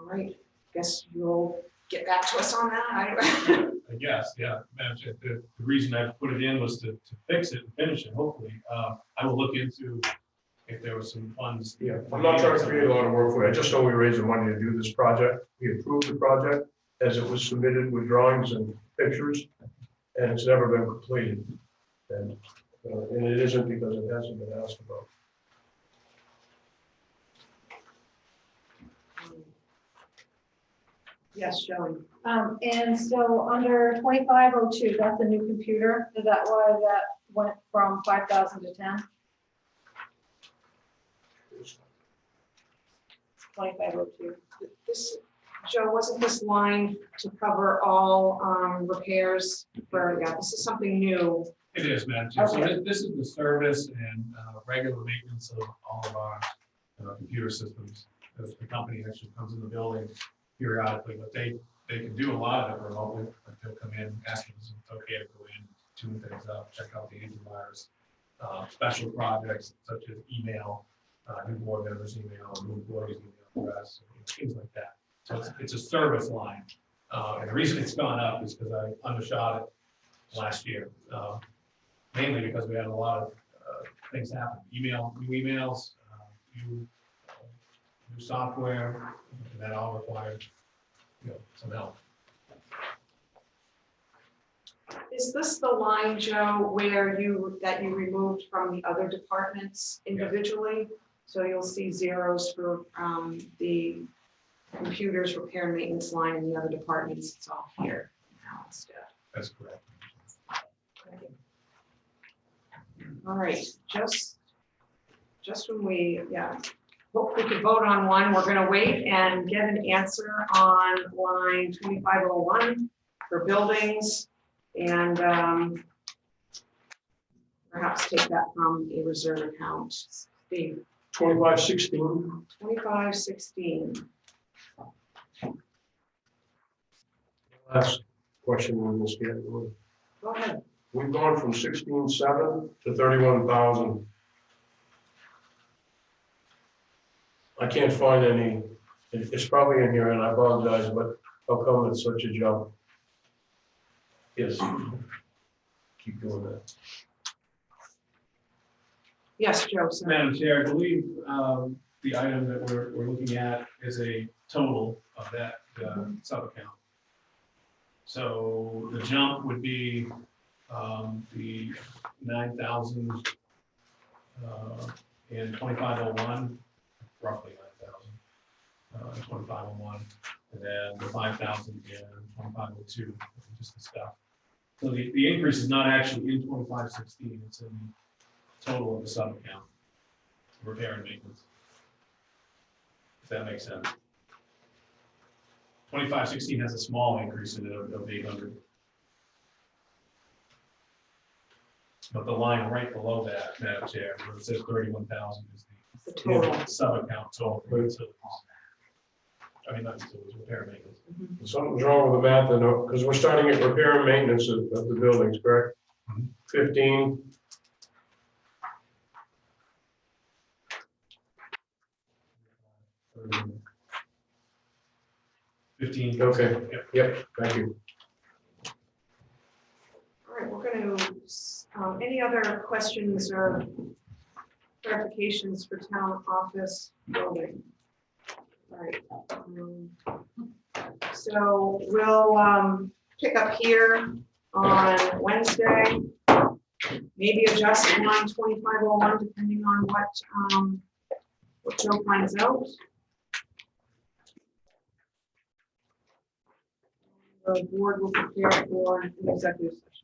Speaker 2: All right, guess you'll get back to us on that. I-
Speaker 3: I guess, yeah. Madam Chair, the reason I put it in was to fix it and finish it, hopefully. I will look into if there was some funds.
Speaker 4: Yeah, I'm not trying to create a lot of work for you. I just know we raised the money to do this project. We approved the project as it was submitted with drawings and pictures, and it's never been completed. And it isn't because it hasn't been asked about.
Speaker 2: Yes, Shelley.
Speaker 1: And so under 2502, that's a new computer. Is that why that went from 5,000 to 10? 2502.
Speaker 2: This, Joe, wasn't this line to cover all repairs for, yeah, this is something new.
Speaker 3: It is, Madam Chair. So
Speaker 1: Okay.
Speaker 3: this is the service and regular maintenance of all of our computer systems. The company actually comes in the building periodically, but they can do a lot of it remotely. Like they'll come in, ask if it's okay to go in, tune things up, check out the antivirus, special projects such as email, new board members email, new employees email, press, things like that. So it's a service line. And the reason it's gone up is because I undershot it last year. Mainly because we had a lot of things happen. New emails, new software, and that all required, some help.
Speaker 2: Is this the line, Joe, where that you removed from the other departments individually? So you'll see zeros for the computers, repair and maintenance line in the other departments. It's all here now instead.
Speaker 3: That's correct.
Speaker 2: All right, just when we, hope we could vote on one, we're gonna wait and get an answer on line 2501 for buildings and perhaps take that from a reserve account. Steve,
Speaker 4: 2516.
Speaker 2: 2516.
Speaker 4: Last question on this category.
Speaker 2: Go ahead.
Speaker 4: We've gone from 16,700 to 31,000. I can't find any, it's probably in here and I apologize, but how come it's such a jump? Yes. Keep doing that.
Speaker 2: Yes, Joe. Sorry.
Speaker 3: Madam Chair, I believe the item that we're looking at is a total of that sub-account. So the jump would be the 9,000 in 2501, roughly 9,000 in 2501, and then the 5,000 in 2502, just the stuff. So the increase is not actually in 2516, it's in the total of the sub-account, repair and maintenance. If that makes sense. 2516 has a small increase in it of 800. But the line right below that, Madam Chair, where it says 31,000 is
Speaker 2: The total.
Speaker 3: the sub-account total for utilities. I mean, not utilities, repair and maintenance.
Speaker 4: Something's wrong with the math, because we're starting at repair and maintenance of the buildings, correct? 15.
Speaker 3: Mm-hmm. 15.
Speaker 4: Okay.
Speaker 3: Yep.
Speaker 4: Yep, thank you.
Speaker 2: All right, we're going to, any other questions or clarifications for town office building? All right. So we'll pick up here on Wednesday, maybe adjust line 2501 depending on what Joe finds out. The board will prepare for an executive session.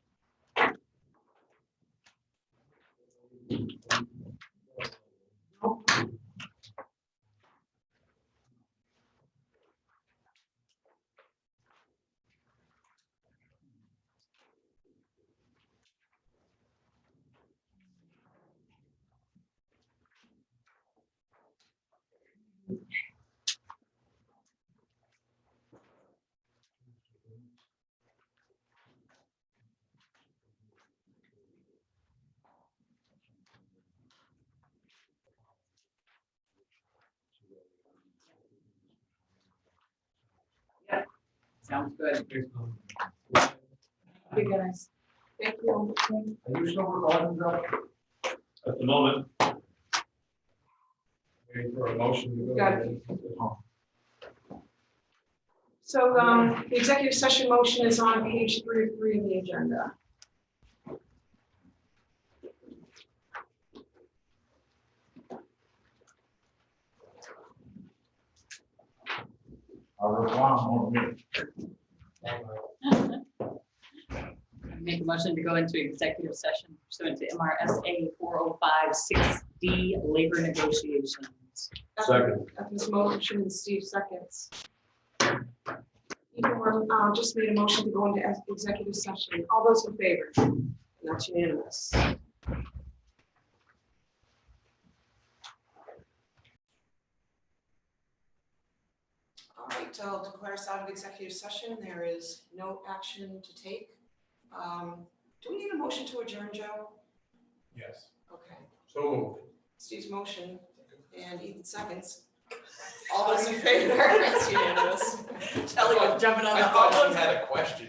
Speaker 5: Sounds good.
Speaker 1: You guys.
Speaker 2: Thank you.
Speaker 7: Are you still recording, Joe?
Speaker 3: At the moment,
Speaker 8: Waiting for a motion to go.
Speaker 2: Got So the executive session motion is on page 3 of the agenda.
Speaker 7: I'll reply on me.
Speaker 5: Make a motion to go into executive session pursuant to MRSA 4056D, labor negotiations.
Speaker 4: Second.
Speaker 2: This motion, and Steve seconds. Igor just made a motion to go into executive session. All those in favor? And that's unanimous. All right, I'll declare us out of executive session. There is no action to take. Do we need a motion to adjourn, Joe?
Speaker 8: Yes.
Speaker 2: Okay.
Speaker 4: So moved.
Speaker 2: Steve's motion and Ethan seconds. All those in favor? It's unanimous. Kelly was jumping on the phone.
Speaker 6: had a question.